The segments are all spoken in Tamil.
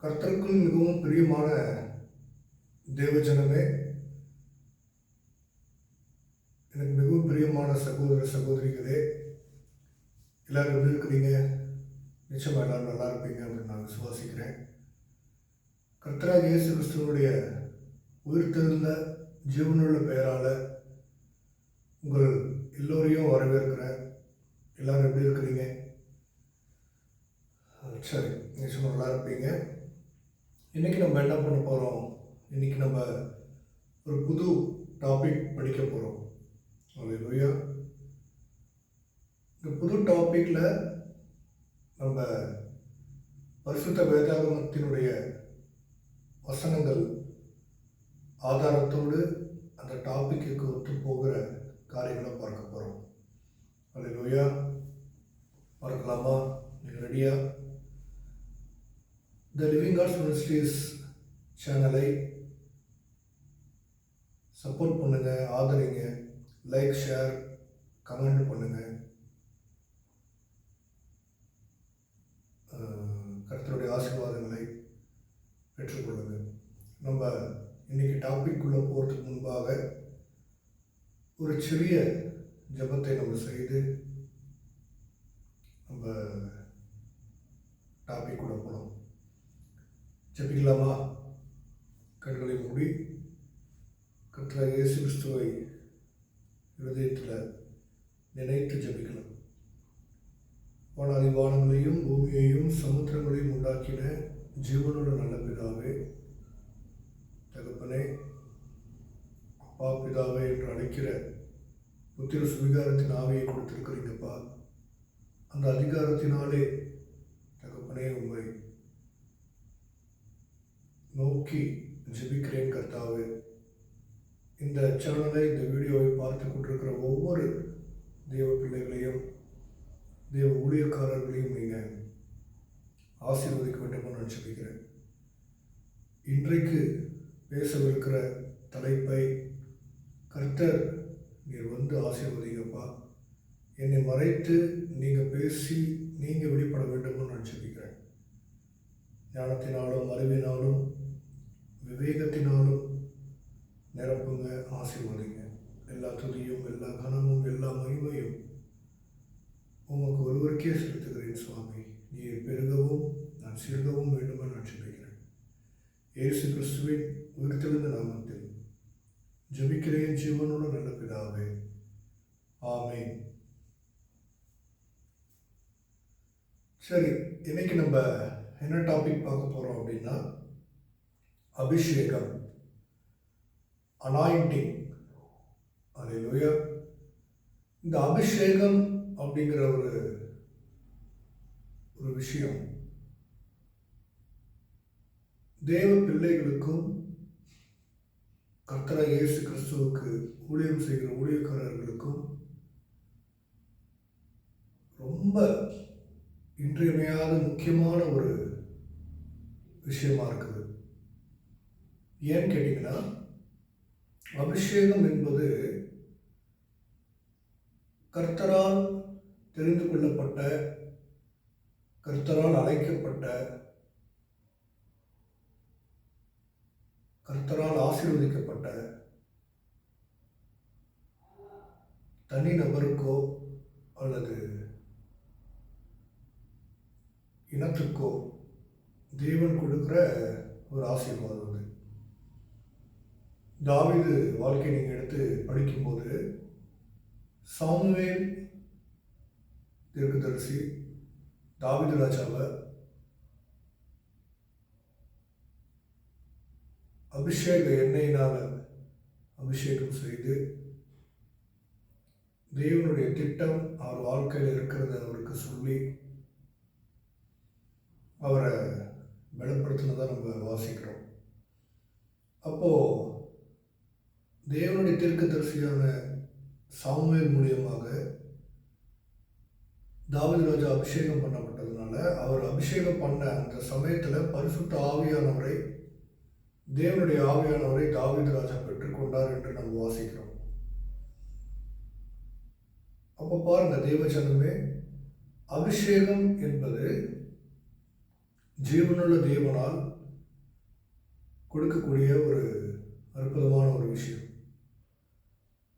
கர்த்தருக்குள் மிகவும் பிரியமான தேவஜனமே, எனக்கு மிகவும் பிரியமான சகோதர சகோதரிகளே, எல்லாரும் எப்படி இருக்கிறீங்க? நிச்சயமாக எல்லாரும் நல்லா இருப்பீங்க அப்படின்னு நான் விசுவாசிக்கிறேன். கர்த்தராகிய இயேசு கிறிஸ்துவனுடைய உயிர்த்தெழுந்த ஜீவனுள்ள பெயரால் உங்கள் எல்லோரையும் வரவேற்கிறேன். எல்லாரும் எப்படி இருக்கிறீங்க? சரி, நிச்சயமாக நல்லா இருப்பீங்க. இன்றைக்கி நம்ம என்ன பண்ண போகிறோம்? இன்றைக்கி நம்ம ஒரு புது டாபிக் படிக்க போகிறோம். அல்லேலூயா. இந்த புது டாப்பிக்கில் நம்ம பரிசுத்த வேதாகமத்தினுடைய வசனங்கள் ஆதாரத்தோடு அந்த டாப்பிக்கு ஒத்து போகிற காரியங்களை பார்க்க போகிறோம். அல்லேலூயா. பார்க்கலாமா? நீங்கள் ரெடியா? த லிவிங் காட்ஸ் மினிஸ்ட்ரீஸ் சேனலை சப்போர்ட் பண்ணுங்கள், ஆதரிங்க, லைக், ஷேர், கமெண்ட் பண்ணுங்கள். கர்த்தருடைய ஆசீர்வாதங்களை பெற்றுக்கொள்ளுங்கள். நம்ம இன்றைக்கி டாபிக்குள்ளே போகிறதுக்கு முன்பாக ஒரு சிறிய ஜெபத்தை நம்ம செய்து நம்ம டாபிக்குள்ளே போகலாம். ஜெபிக்கலாமா? கண்களை மூடி கர்த்தராகிய இயேசு கிறிஸ்துவை இருதயத்தில் நினைத்து ஜெபிக்கலாம். வானாதி வானங்களையும் பூமியையும் சமுத்திரங்களையும் உண்டாக்கின ஜீவனோட நல்ல பிதாவே, தகப்பனே, அப்பா பிதாவே என்று அழைக்கிற புத்திர சுவிகாரத்தின் ஆவியை கொடுத்திருக்கிறீங்கப்பா. அந்த அதிகாரத்தினாலே தகப்பனே உண்மை நோக்கி ஜெபிக்கிறேன் கர்த்தாவே. இந்த சேனலை, இந்த வீடியோவை பார்த்து கொண்டிருக்கிற ஒவ்வொரு தேவ பிள்ளைகளையும், தேவ ஊழியக்காரர்களையும் நீங்கள் ஆசீர்வதிக்க வேண்டும் நான் ஜெபிக்கிறேன். இன்றைக்கு பேசவிருக்கிற தலைப்பை கர்த்தர் நீர் வந்து ஆசீர்வதிங்கப்பா. என்னை மறைத்து நீங்கள் பேசி நீங்கள் வெளிப்பட வேண்டும் நான் ஜெபிக்கிறேன். ஞானத்தினாலும் அறிவினாலும் விவேகத்தினாலும் நிரப்புங்க, ஆசீர்வதிங்க. எல்லா துதியும், எல்லா கனமும், எல்லா மகிமையும் உமக்கு ஒருவருக்கே செலுத்துகிறேன் சுவாமி. நீர் பெருகவும் நான் சிறுகவும் வேண்டும் நான் ஜெபிக்கிறேன். இயேசு கிறிஸ்துவின் உயிர்த்தெழுந்த நாமத்தில் ஜெபிக்கிறேன் ஜீவனோட நல்ல பிதாவே, ஆமென். சரி, இன்னைக்கு நம்ம என்ன டாபிக் பார்க்க போகிறோம் அப்படின்னா அபிஷேகம், அனாயிண்டிங். அல்லேலூயா. இந்த அபிஷேகம் அப்படிங்கிற ஒரு விஷயம் தேவ பிள்ளைகளுக்கும் கர்த்தராகிய இயேசு கிறிஸ்துவுக்கு ஊழியம் செய்கிற ஊழியக்காரர்களுக்கும் ரொம்ப இன்றியமையாத முக்கியமான ஒரு விஷயமா இருக்குது. ஏன்னு கேட்டிங்கன்னா, அபிஷேகம் என்பது கர்த்தரால் தெரிந்து கொள்ளப்பட்ட, கர்த்தரால் அழைக்கப்பட்ட, கர்த்தரால் ஆசீர்வதிக்கப்பட்ட தனி நபருக்கோ அல்லது இனத்துக்கோ தேவன் கொடுக்குற ஒரு ஆசீர்வாதம் அது. தாவீது வாழ்க்கையை நீங்கள் எடுத்து படிக்கும்போது சாமுவேல் தீர்க்கதரிசி தாவீது ராஜாவை அபிஷேக எண்ணெயினால் அபிஷேகம் செய்து தேவனுடைய திட்டம் அவர் வாழ்க்கையில் இருக்கிறத அவருக்கு சொல்லி அவரை பலப்படுத்தினதான் நம்ம வாசிக்கிறோம். அப்போது தேவனுடைய தீர்க்கதரிசியான சாமுவேல் மூலியமாக தாவீது ராஜா அபிஷேகம் பண்ணப்பட்டதுனால, அவர் அபிஷேகம் பண்ண அந்த சமயத்தில் பரிசுத்த ஆவியானவரை, தேவனுடைய ஆவியானவரை தாவீது ராஜா பெற்றுக்கொண்டார் என்று நம்ம வாசிக்கிறோம். அப்போ பாருங்க தேவஜனமே, அபிஷேகம் என்பது ஜீவனுள்ள தேவனால் கொடுக்கக்கூடிய ஒரு அற்புதமான ஒரு விஷயம்.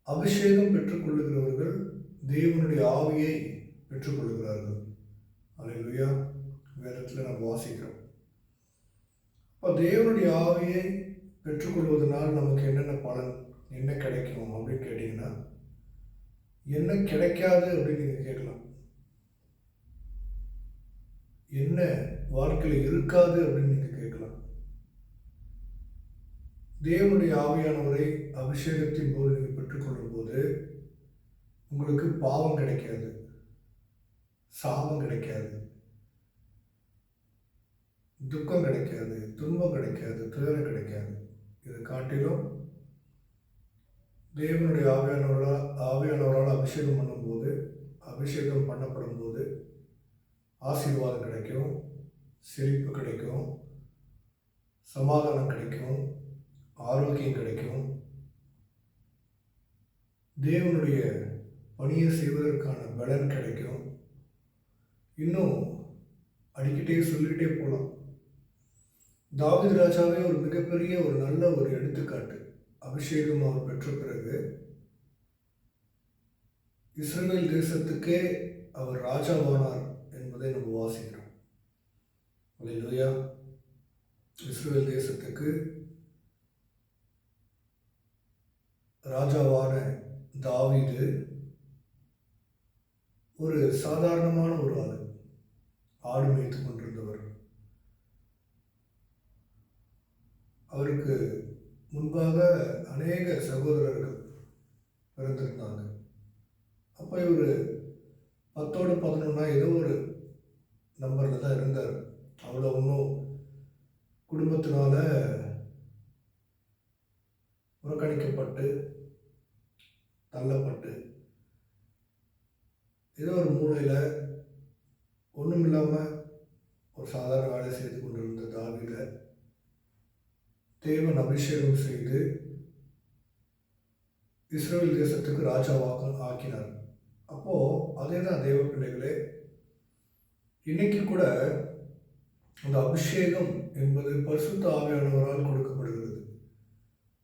அபிஷேகம் பெற்றுக்கொள்ளுகிறவர்கள் தேவனுடைய ஆவியை பெற்றுக்கொள்கிறார்கள். அல்லேலூயா. வேதத்தில் நம்ம வாசிக்கிறோம். இப்போ தேவனுடைய ஆவியை பெற்றுக்கொள்வதனால் நமக்கு என்னென்ன பலன், என்ன கிடைக்கும் அப்படின்னு கேட்டிங்கன்னா, என்ன கிடைக்காது அப்படின்னு நீங்கள் கேட்கலாம். என்ன வாழ்க்கையில் இருக்காது அப்படின்னு நீங்கள் கேட்கலாம். தேவனுடைய ஆவியானவரை அபிஷேகத்தின் போது நீங்கள் பெற்றுக்கொள்ளும் போது உங்களுக்கு பாவம் கிடைக்காது, சாபம் கிடைக்காது, துக்கம் கிடைக்காது, துன்பம் கிடைக்காது, துயரம் கிடைக்காது. இதை காட்டிலும் தேவனுடைய ஆவியானவரால் அபிஷேகம் பண்ணும்போது, அபிஷேகம் பண்ணப்படும் போது ஆசீர்வாதம் கிடைக்கும், செழிப்பு கிடைக்கும், சமாதானம் கிடைக்கும், ஆரோக்கியம் கிடைக்கும். தேவனுடைய பணியை செய்வதற்கான பலன் கிடைக்கும். இன்னும் அடிக்கிட்டே சொல்லிக்கிட்டே போகலாம். தாவீது ராஜாவே ஒரு மிகப்பெரிய ஒரு நல்ல ஒரு எடுத்துக்காட்டு. அபிஷேகம் அவர் பெற்ற பிறகு இஸ்ரவேல் தேசத்துக்கே அவர் ராஜாவானார் என்பதை நம்ம வாசிக்கிறோம். அல்லேலூயா. இஸ்ரவேல் தேசத்துக்கு ராஜாவான தாவீது ஒரு சாதாரணமான ஒரு ஆள், ஆடு மேய்த்து கொண்டிருந்தவர். அவருக்கு முன்பாக அநேக சகோதரர்கள் பிறந்திருந்தாங்க. அப்போ இவர் 10ஓடு 11 ஏதோ ஒரு நம்பரில் தான் இருந்தார். அவ்வளோ ஒன்றும் குடும்பத்தினால புறக்கணிக்கப்பட்டு தள்ளப்பட்டு ஏதோ ஒரு மூலையில் ஒன்றும் இல்லாமல் ஒரு சாதாரண வேலை செய்து கொண்டிருந்த தாவீதை தேவன் அபிஷேகம் செய்து இஸ்ரவேல் தேசத்துக்கு ராஜாவாக ஆக்கினார். அப்போது அதே தான் தேவ பிள்ளைகளே, இன்னைக்கு கூட அந்த அபிஷேகம் என்பது பரிசுத்த ஆவியானவரால் கொடுக்கப்படுகிறது.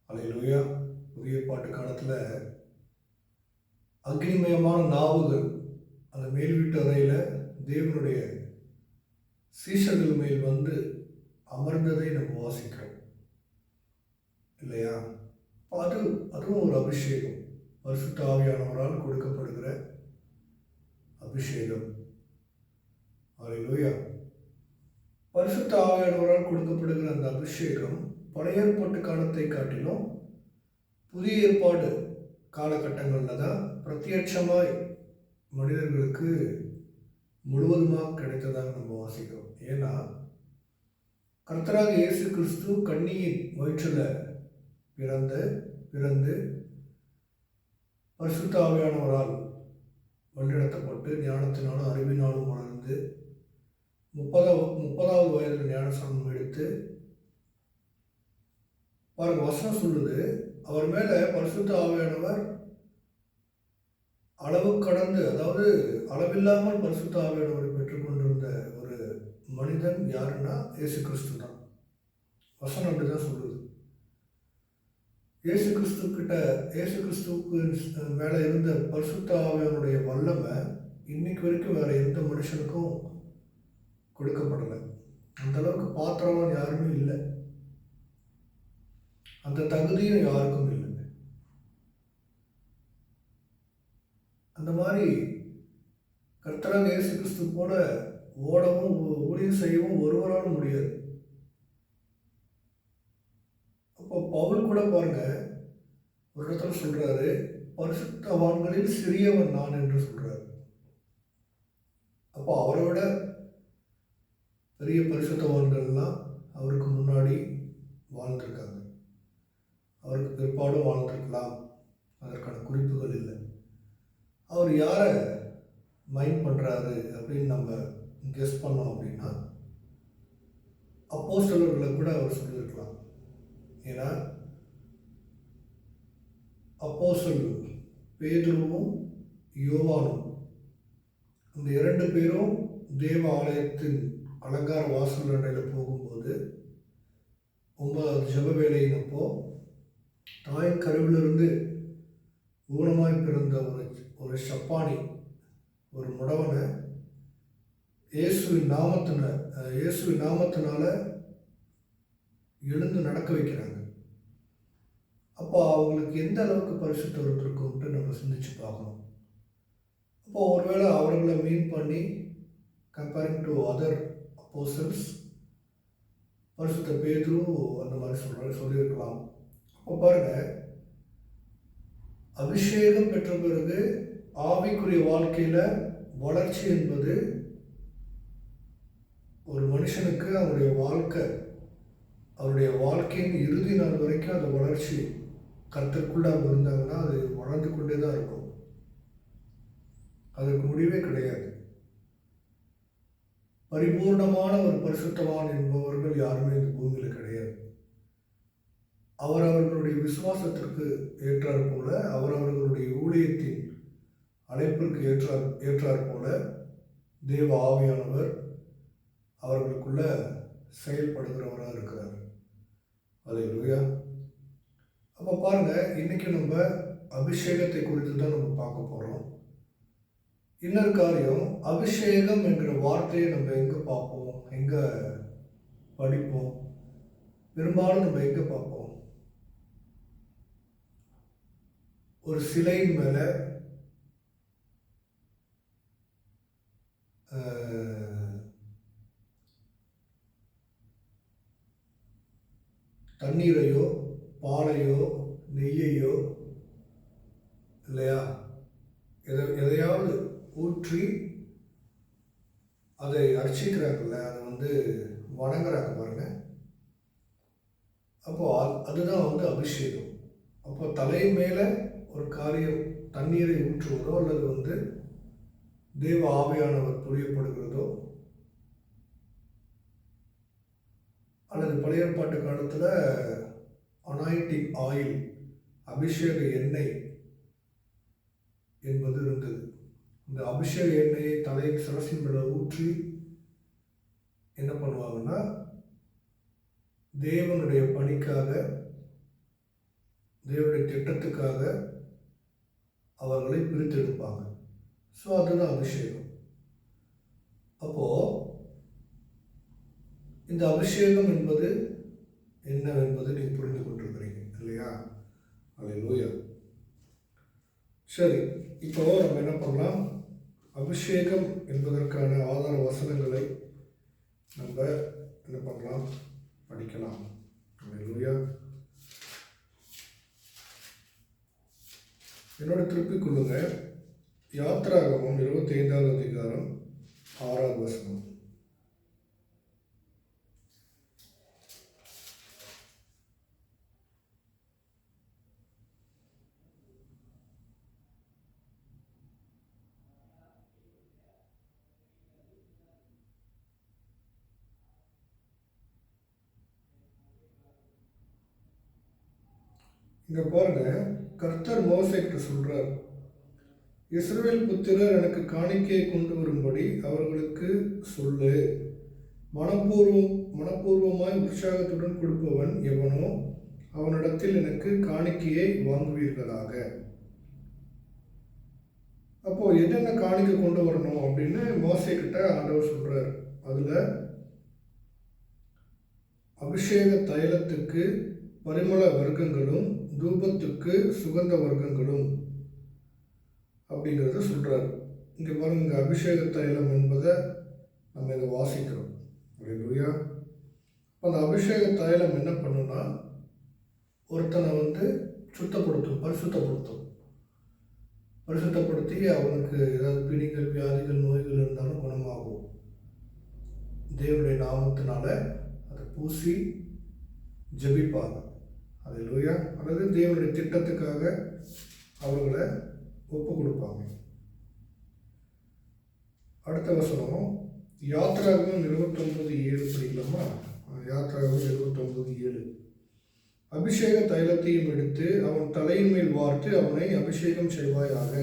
அல்லேலூயா. புதிய பாட்டு காலத்தில் அக்னிமயமான நாவுகள் அந்த மேல் வீட்டு அறையில் தேவனுடைய சீஷர்கள் மேல் வந்து அமர்ந்ததை நம்ம வாசிக்கிறோம் இல்லையா? அதுவும் ஒரு அபிஷேகம், பரிசுத்த ஆவியானவரால் கொடுக்கப்படுகிற அபிஷேகம். அல்லேலூயா. பரிசுத்த ஆவியானவரால் கொடுக்கப்படுகிற அந்த அபிஷேகம் பழைய ஏற்பாட்டு காலத்தை காட்டிலும் புதிய ஏற்பாடு காலகட்டங்களில் தான் பிரத்யட்சமாய் மனிதர்களுக்கு முழுவதுமாக கிடைத்ததாக நம்ம வாசிக்கிறோம். ஏன்னா கர்த்தராக இயேசு கிறிஸ்து கன்னியின் வயிற்றில் பிறந்து பரிசுத்த ஆவியானவரால் வழிநடத்தப்பட்டு ஞானத்தினாலும் அறிவினாலும் வளர்ந்து 30வது வயதில் ஞானஸ்நானம் எடுத்து பாருங்க, வசனம் சொல்லுது, அவர் மேலே பரிசுத்த ஆவியானவர் அளவு கடந்து, அதாவது அளவில்லாமல் பரிசுத்த ஆவியானவரை பெற்றுக்கொண்டிருந்த ஒரு மனிதன் யாருன்னா இயேசு கிறிஸ்து தான். வசனம் அப்படிதான் சொல்லுது. இயேசு கிறிஸ்துவுக்கு மேலே இருந்த பரிசுத்த ஆவியானுடைய வல்லமை இன்னைக்கு வரைக்கும் வேற எந்த மனுஷனுக்கும் கொடுக்கப்படலை. அந்த அளவுக்கு பாத்திரம் யாருமே இல்லை, அந்த தகுதியும் யாருக்கும் இல்லை. அந்த மாதிரி கர்த்தராக இயேசு கிறிஸ்து போல ஓடவும் ஊழியம் செய்யவும் ஒருவராலும் முடியாது. அப்போ பவுல் கூட பாருங்க, ஒரு இடத்துல சொல்றாரு, பரிசுத்தவான்களில் சிறியவன் நான் என்று சொல்றாரு. அப்போ அவரை விட பெரிய பரிசுத்தவான்கள்லாம் அவருக்கு முன்னாடி வாழ்ந்திருக்காங்க, அவருக்கு பிற்பாடும் வாழ்ந்திருக்கலாம். அதற்கான குறிப்புகள் இல்லை. அவர் யாரை மைண்ட் பண்ணுறாரு அப்படின்னு நம்ம கெஸ் பண்ணோம் அப்படின்னா அப்போஸ்தலர்களை கூட அவர் சொல்லியிருக்கலாம். ஏன்னா அப்போஸ்தலர் பேதுருவும் யோவானும், அந்த 2 பேரும் தேவ ஆலயத்தின் அலங்கார வாசல் அண்டையில் போகும்போது 9வது ஜெப வேலையினப்போ தாயின் கருவிலிருந்து ஊனமாய் பிறந்த ஒரு சப்பானி, ஒரு முடவனை இயேசுவின் நாமத்தினால எழுந்து நடக்க வைக்கிறாங்க. அப்போ அவங்களுக்கு எந்த அளவுக்கு பரிசுத்தம் இருந்திருக்கும்ட்டு நம்ம சிந்திச்சு பார்க்கணும். அப்போது ஒருவேளை அவர்களை மீன் பண்ணி கம்பேரிங் டு அதர் அப்போஸ்டல்ஸ் பரிசுத்த பேதுரு அந்த மாதிரி சொல்லியிருக்கலாம். அப்போ பாருங்கள், அபிஷேகம் பெற்ற பிறகு ஆவிக்குரிய வாழ்க்கையில் வளர்ச்சி என்பது ஒரு மனுஷனுக்கு அவருடைய வாழ்க்கையின் இறுதி நாள் வரைக்கும் அந்த வளர்ச்சி கர்த்தருக்குள்ள அவங்க இருந்தாங்கன்னா அது வளர்ந்து கொண்டே தான் இருக்கும். அதற்கு முடிவே கிடையாது. பரிபூர்ணமான ஒரு பரிசுத்தவான் என்பவர்கள் யாருமே இந்த பூமியில் கிடையாது. அவரவர்களுடைய விசுவாசத்திற்கு ஏற்றாற் போல, அவரவர்களுடைய ஊழியத்தின் அழைப்பிற்கு ஏற்றாற் போல தேவ ஆவியானவர் அவர்களுக்குள்ள செயல்படுகிறவராக இருக்கிறார். அல்லேலூயா. அப்போ பாருங்கள், இன்றைக்கி நம்ம அபிஷேகத்தை குறித்து தான் நம்ம பார்க்க போகிறோம். இன்னொரு காரியம், அபிஷேகம் என்கிற வார்த்தையை நம்ம எங்கே பார்ப்போம், எங்கே படிப்போம்? பெரும்பாலும் நம்ம எங்கே பார்ப்போம்? ஒரு சிலையின் மேலே தண்ணீரையோ பாலையோ நெய்யையோ இல்லையா எதையாவது ஊற்றி அதை அர்ச்சிக்கிறாங்கல்ல, அதை வணங்குறாங்க பாருங்க. அப்போது அதுதான் அபிஷேகம். அப்போ தலை மேலே ஒரு காரியம் தண்ணீரை ஊற்றுவதோ அல்லது தேவ ஆவியானவர் புரியப்படுகிறதோ அல்லது பழைய ஏற்பாட்டு காலத்தில் அனாயிண்டிங் ஆயில், அபிஷேக எண்ணெய் என்பது இருந்தது. இந்த அபிஷேக எண்ணெயை தலை சிரசின் மேலே ஊற்றி என்ன பண்ணுவாங்கன்னா தேவனுடைய பணிக்காக, தேவனுடைய திட்டத்துக்காக அவர்களை பிரித்தெடுப்பாங்க. ஸோ அதுதான் அபிஷேகம். அப்போது இந்த அபிஷேகம் என்பது என்னவென்பது நீங்கள் புரிந்து கொண்டிருக்கிறீங்க இல்லையா? அல்லேலூயா. சரி, இப்போ நம்ம என்ன பண்ணலாம்? அபிஷேகம் என்பதற்கான ஆதார வசனங்களை நம்ம என்ன பண்ணலாம்? படிக்கலாம். அல்லேலூயா. என்னோட திருப்பிக் கொள்ளுங்க. யாத்திராகமம் 25வது அதிகாரம் 6வது வசனம். இங்கே பாருங்க, கர்த்தர் மோசேக்கிட்ட சொல்றார், இஸ்ரவேல் புத்திரர் எனக்கு காணிக்கையை கொண்டு வரும்படி அவர்களுக்கு சொல்லு. மனப்பூர்வமாய் உற்சாகத்துடன் கொடுப்பவன் எவனோ அவனிடத்தில் எனக்கு காணிக்கையை வாங்குவீர்களாக. அப்போ என்னென்ன காணிக்கை கொண்டு வரணும் அப்படின்னு மோசேக்கிட்ட ஆண்டவர் சொல்றார். அதுல அபிஷேக தைலத்துக்கு பரிமள வர்க்கங்களும் தூபத்துக்கு சுகந்த வர்க்கங்களும் அப்படிங்கிறத சொல்கிறார். இங்கே பாருங்க, இங்கே அபிஷேக தைலம் என்பதை நம்ம இதை வாசிக்கிறோம். அல்லேலூயா. அந்த அபிஷேக தைலம் என்ன பண்ணுன்னா ஒருத்தனை சுத்தப்படுத்தும், பரிசுத்தப்படுத்தி அவனுக்கு ஏதாவது பிணிகள், வியாதிகள், நோய்கள் இருந்தாலும் குணமாகும். தேவனுடைய நாமத்தினால அதை பூசி ஜெபிப்பாங்க. அல்லேலூயா. அல்லது தேவனுடைய திட்டத்துக்காக அவர்களை ஒப்பு கொடுப்பாங்க. அடுத்த வசனம் யாத்திராகமம் 29:7 படிக்கலாமா? யாத்திராகமம் 29:7. அபிஷேக தைலத்தையும் எடுத்து அவன் தலையின் மேல் வார்த்து அவனை அபிஷேகம் செய்வாயாக.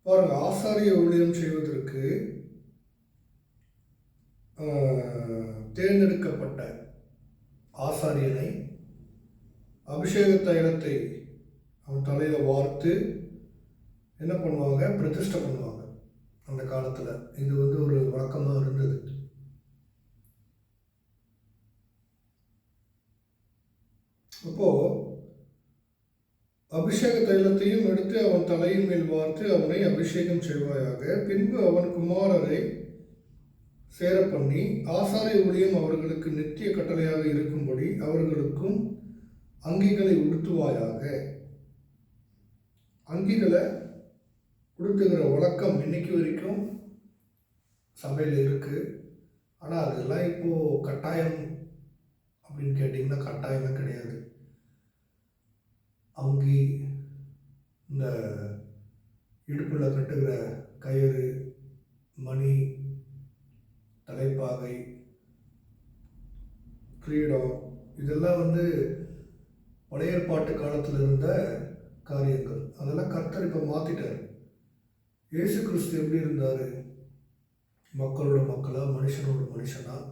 பாருங்க, ஆசாரிய ஊழியம் செய்வதற்கு தேர்ந்தெடுக்கப்பட்ட ஆசாரியனை அபிஷேக தைலத்தை அவன் தலையில் வார்த்து என்ன பண்ணுவாங்க, பிரதிஷ்டை பண்ணுவாங்க. அந்த காலத்தில் இது ஒரு வழக்கமாக இருந்தது. அப்போது அபிஷேக தைலத்தையும் எடுத்து அவன் தலையின் மேல் வார்த்து அவனை அபிஷேகம் செய்வாயாக. பின்பு அவன் குமாரரை சேர பண்ணி ஆசாரிய ஊழியம் அவர்களுக்கு நித்திய கட்டளையாக இருக்கும்படி அவர்களுக்கும் அங்கிகளை உடுத்துவாயாக. அங்கிகளை உடுத்துகிற வழக்கம் இன்னைக்கு வரைக்கும் சபையில் இருக்குது. ஆனால் அதெல்லாம் இப்போது கட்டாயம் அப்படின்னு கேட்டிங்கன்னா கட்டாயம்லாம் கிடையாது. அங்கி, இந்த இடுப்பில் கட்டுகிற கயிறு, மணி, தலைப்பாகை, கிரீடம், இதெல்லாம் பழைய ஏற்பாட்டு காலத்தில் இருந்த காரியங்கள். அதெல்லாம் கர்த்தர் இப்போ மாற்றிட்டார். இயேசு கிறிஸ்து எப்படி இருந்தார்? மக்களோட மக்களாக, மனுஷனோட மனுஷனாக,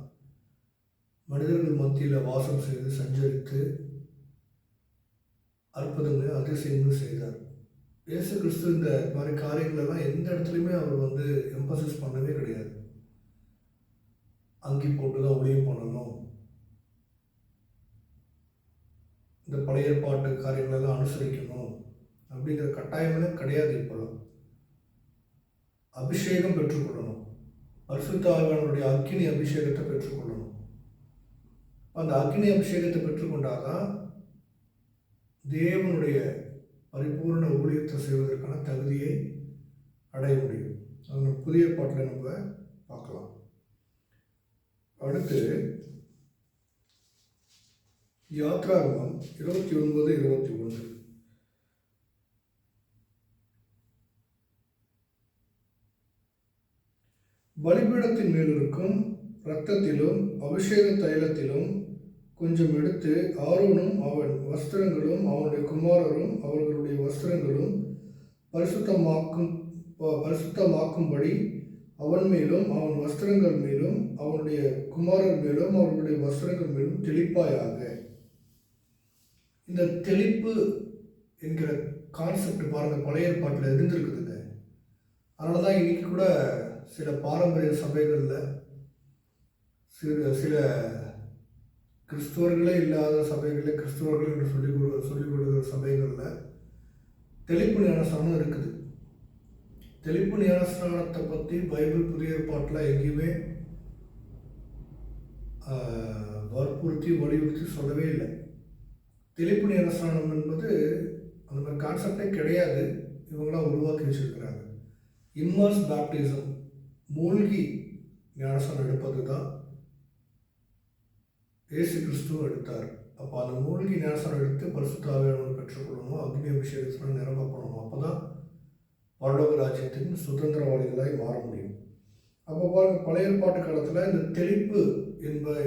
மனிதர்கள் மத்தியில் வாசம் செய்து சஞ்சரித்து அற்புதங்கள் அதிசயங்கள் செய்தார். இயேசு கிறிஸ்து இந்த மாதிரி காரியங்களெல்லாம் எந்த இடத்துலையுமே அவர் எம்பசைஸ் பண்ணவே கிடையாது. அங்கி போட்டு தான் ஊழியம் பண்ணணும், இந்த பழைய ஏற்பாட்டு காரியங்களெல்லாம் அனுசரிக்கணும் அப்படிங்கிற கட்டாயமே கிடையாது. இப்போலாம் அபிஷேகம் பெற்றுக்கொள்ளணும், பரிசுத்த ஆவியானவருடைய அக்கினி அபிஷேகத்தை பெற்றுக்கொள்ளணும். அந்த அக்கினி அபிஷேகத்தை பெற்றுக்கொண்டாதான் தேவனுடைய பரிபூர்ண ஊழியத்தை செய்வதற்கான தகுதியை அடைய முடியும். அது புதிய ஏற்பாட்டில் நம்ம பார்க்கலாம். அடுத்து யாத்ராகமம் 29:21. பலிபீடத்தின் மேலிருக்கும் இரத்தத்திலும் அபிஷேக தைலத்திலும் கொஞ்சம் எடுத்து ஆரோனும் அவன் வஸ்திரங்களும் அவனுடைய குமாரரும் அவர்களுடைய வஸ்திரங்களும் பரிசுத்தமாக்கும்படி அவன் மேலும் அவன் வஸ்திரங்கள் மேலும் அவனுடைய குமாரர் மேலும் அவர்களுடைய வஸ்திரங்கள் மேலும் தெளிப்பாயாக. இந்த தெளிப்பு என்கிற கான்செப்ட் பாருங்கள், பழைய ஏற்பாட்டில் இருந்திருக்குதுங்க. அதனால தான் இன்னைக்கு கூட சில பாரம்பரிய சபைகளில் சில கிறிஸ்துவர்களே இல்லாத சபைகளில், கிறிஸ்துவர்கள் என்று சொல்லிக் கொடுக்குற சபைகளில் தெளிப்பு ஞானஸ்தானம் இருக்குது. தெளிப்பு ஞானஸ்தானத்தை பற்றி பைபிள் புதிய ஏற்பாட்டில் எங்கேயுமே வற்புறுத்தி வலியுறுத்தி சொல்லவே இல்லை. தெளிப்பு ஞானஸ்தானம் என்பது அந்த மாதிரி கான்செப்டே கிடையாது. இவங்களாம் உருவாக்கி வச்சுருக்கிறாங்க. இம்மர்ஸ் பேப்டிசம், மூழ்கி ஞானஸ்தானம் எடுப்பது தான் இயேசு கிறிஸ்துவ எடுத்தார். அப்போ அந்த மூழ்கி ஞானஸ்தானம் எடுத்து பரிசுத்த ஆவியானவரை பெற்றுக்கொள்ளணும், அக்னி அபிஷேகத்தில் நிரப்பப்படணும். அப்போ தான் பரலோக ராஜ்யத்தின் சுதந்திரவாளிகளாய் மாற முடியும். அப்போ பாருங்க, பழைய ஏற்பாட்டு காலத்தில் இந்த தெளிப்பு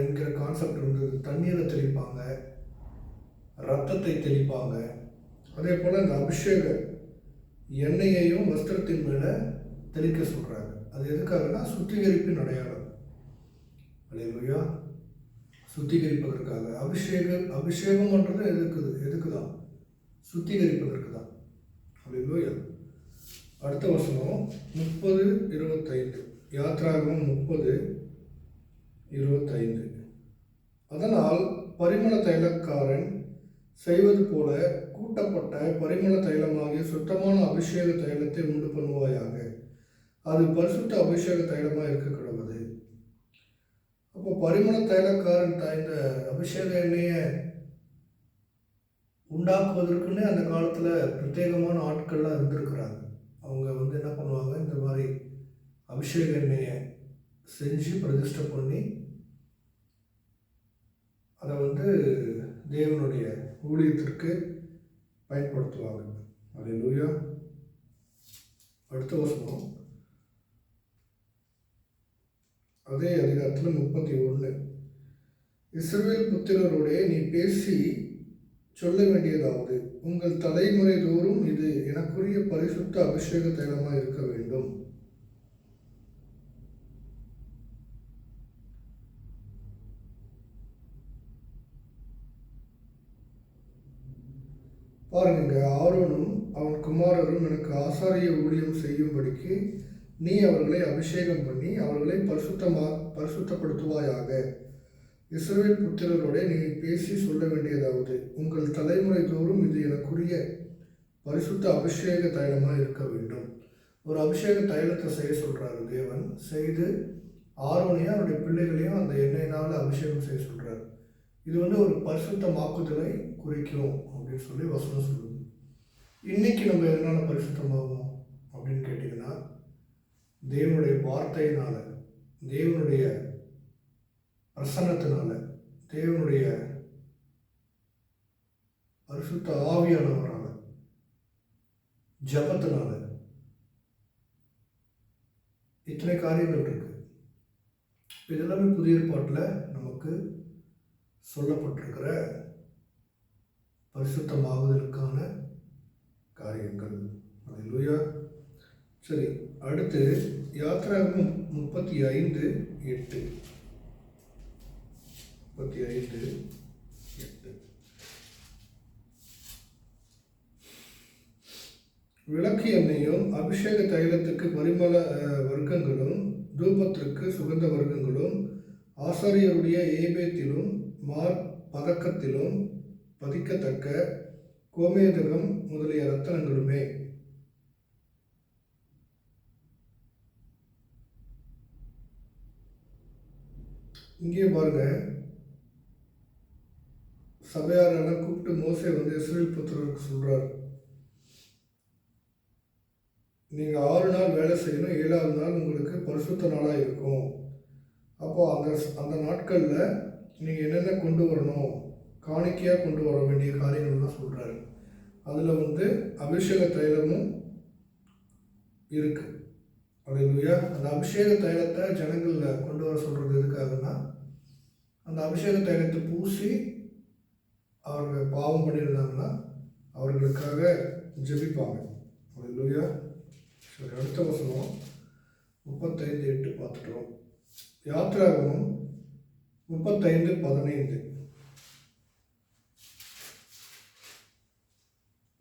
என்கிற கான்செப்ட் இருந்தது. தண்ணீரை தெளிப்பாங்க, ரத்தத்தை தெளிப்பாங்க. அதே போல் இந்த அபிஷேக எண்ணெயையும் வஸ்திரத்தின் மேலே தெளிக்க சொல்கிறாங்க. அது எதுக்காகனா சுத்திகரிப்பின் அடையாளம். அல்லேலூயா, சுத்திகரிப்பதற்காக. அபிஷேகம்ன்றது எதுக்கு தான்? சுத்திகரிப்பதற்கு தான். அல்லேலூயா. அடுத்த வசனம் 30:25. யாத்ராகமம் 30:25. அதனால் பரிமள தைலக்காரன் செய்வது போல கூட்டப்பட்ட பரிமள தைலமாகிய சுத்தமான அபிஷேக தைலத்தை உண்டு பண்ணுவாயாக. அது பரிசுத்த அபிஷேக தைலமாக இருக்க கிடவது. அப்போ பரிமள தைலக்காரன் இந்த அபிஷேக எண்ணெயை உண்டாக்குவதற்குன்னே அந்த காலத்தில் பிரத்யேகமான ஆட்கள்லாம் இருந்திருக்கிறாங்க. அவங்க என்ன பண்ணுவாங்க, இந்த மாதிரி அபிஷேக எண்ணெயை செஞ்சு பிரதிஷ்டை பண்ணி அதை தேவனுடைய ஊழியத்திற்கு பயன்படுத்துவாங்க. அல்லேலூயா. அடுத்த வசனம் அதே அதிகாரத்தில் 31. இஸ்ரவேல் புத்திரரோடே நீ பேசி சொல்ல வேண்டியதாவது, உங்கள் தலைமுறை தோறும் இது எனக்குரிய பரிசுத்த அபிஷேக தைலமாக இருக்க வேண்டும். பாருங்க, ஆரோனும் அவன் குமாரரும் எனக்கு ஆசாரிய ஊழியம் செய்யும்படிக்கு நீ அவர்களை அபிஷேகம் பண்ணி அவர்களை பரிசுத்தப்படுத்துவாயாக. இஸ்ரவேல் புத்திரரோட நீ பேசி சொல்ல வேண்டியதாவது, உங்கள் தலைமுறை தோறும் இது எனக்குரிய பரிசுத்த அபிஷேக தைலமாக இருக்க வேண்டும். ஒரு அபிஷேக தைலத்தை செய்ய சொல்கிறாரு தேவன். செய்து ஆரோனையும் அவருடைய பிள்ளைகளையும் அந்த எண்ணெயினால் அபிஷேகம் செய்ய சொல்கிறார். இது ஒரு பரிசுத்தமாக்குதலை குறிக்கும் அப்படின்னு சொல்லி வசனம் சொல்லுது. இன்னைக்கு நம்ம எதனால் பரிசுத்தமாகும் அப்படின்னு கேட்டிங்கன்னா, தேவனுடைய வார்த்தையினால, தேவனுடைய பிரசன்னத்தினால, தேவனுடைய பரிசுத்த ஆவியானவரால், ஜபத்தினால, இத்தனை காரியங்கள் இருக்கு. இதெல்லாமே புதிய ஏற்பாட்டில் நமக்கு சொல்லப்பட்டிருக்கிற பரிசுத்தமாகுதலுக்கான காரியங்கள். அல்லேலூயா. சரி, அடுத்து யாத்திராகமம் 35:8. 35:8. விளக்கு எண்ணெயும் அபிஷேக தைலத்துக்கு பரிமள வர்க்கங்களும் தூபத்திற்கு சுகந்த வர்க்கங்களும் ஆசாரியருடைய ஏபேத்திலும் பதக்கத்திலும் பதிக்கத்தக்க கோமேதகம் முதலிய ரத்தனங்களுமே. இங்கே பாருங்க, சபையாரெல்லாம் கூப்பிட்டு மோசே இஸ்ரவேல் புத்திரருக்கு சொல்றார், நீங்கள் 6 நாள் வேலை செய்யணும், 7ஆவது நாள் உங்களுக்கு பரிசுத்த நாளாக இருக்கும். அப்போது அந்த நாட்களில் நீங்கள் என்னென்ன கொண்டு வரணும், காணிக்கையாக கொண்டு வர வேண்டிய காரியங்கள்லாம் சொல்கிறாரு. அதில் அபிஷேக தைலமும் இருக்குது. அல்லேலூயா. அந்த அபிஷேக தைலத்தை ஜனங்களில் கொண்டு வர சொல்கிறது எதுக்காகனா, அந்த அபிஷேக தைலத்தை பூசி அவர்கள் பாவம் பண்ணியிருந்தாங்கன்னா அவர்களுக்காக ஜெபிப்பாங்க. அல்லேலூயா. சரி, அடுத்த வசனம் 35:8 பார்த்துட்டோம். யாத்திராகமம் 35:15.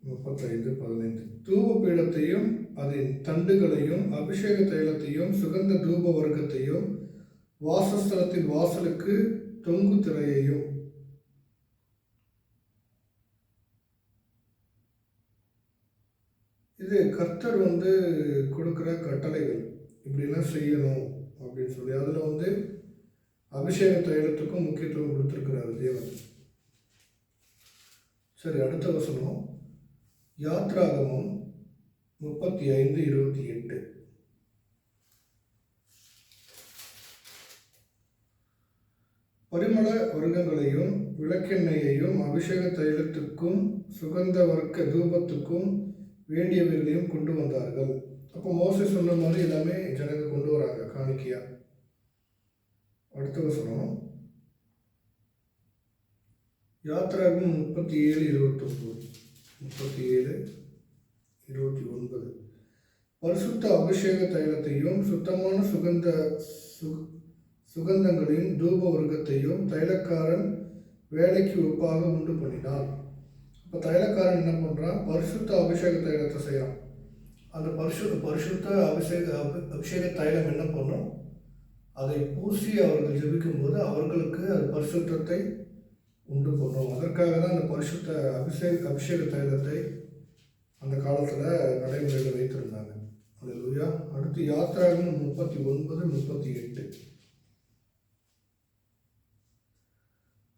35:15. தூப பீடத்தையும் அதன் தண்டுகளையும் அபிஷேக தைலத்தையும் சுகந்த தூப வர்க்கத்தையும் வாசஸ்தலத்தின் வாசலுக்கு தொங்கு திரையையும். இது கர்த்தர் கொடுக்குற கட்டளைகள், இப்படிலாம் செய்யணும் அப்படின்னு சொல்லி. அதில் அபிஷேக தைலத்துக்கும் முக்கியத்துவம் கொடுத்துருக்கிறார் தேவன். சரி, அடுத்த வசனம் யாத்ராகமம் 35:28. பரிமள வர்க்கங்களையும் விளக்கெண்ணெயையும் அபிஷேக தைலத்துக்கும் சுகந்த வர்க்க தூபத்துக்கும் வேண்டியவர்களையும் கொண்டு வந்தார்கள். அப்போ மோசே சொன்ன மாதிரி எல்லாமே ஜனங்க கொண்டு வராங்க காணிக்கையா. அடுத்த வசனம் யாத்திராகமம் 37:29. 37:29. பரிசுத்த அபிஷேக தைலத்தையும் சுத்தமான சுகந்தங்களையும் தூப வர்க்கத்தையும் தைலக்காரன் வேலைக்கு ஒப்பாக உண்டு பண்ணினான். இப்போ தைலக்காரன் என்ன பண்ணுறான்? பரிசுத்த அபிஷேக தைலத்தை செய்கிறான். அந்த பரிசுத்த அபிஷேக தைலம் என்ன பண்ணும்? அதை பூசி அவர்கள் ஜெபிக்கும்போது அவர்களுக்கு அது பரிசுத்தத்தை உண்டு பண்ணும். அதற்காக தான் அந்த பரிசுத்த அபிஷேக தைலத்தை அந்த காலத்தில் நடைமுறையில் வைத்திருந்தாங்க. அல்லேலூயா. அடுத்து யாத்திராகமம் 39:38.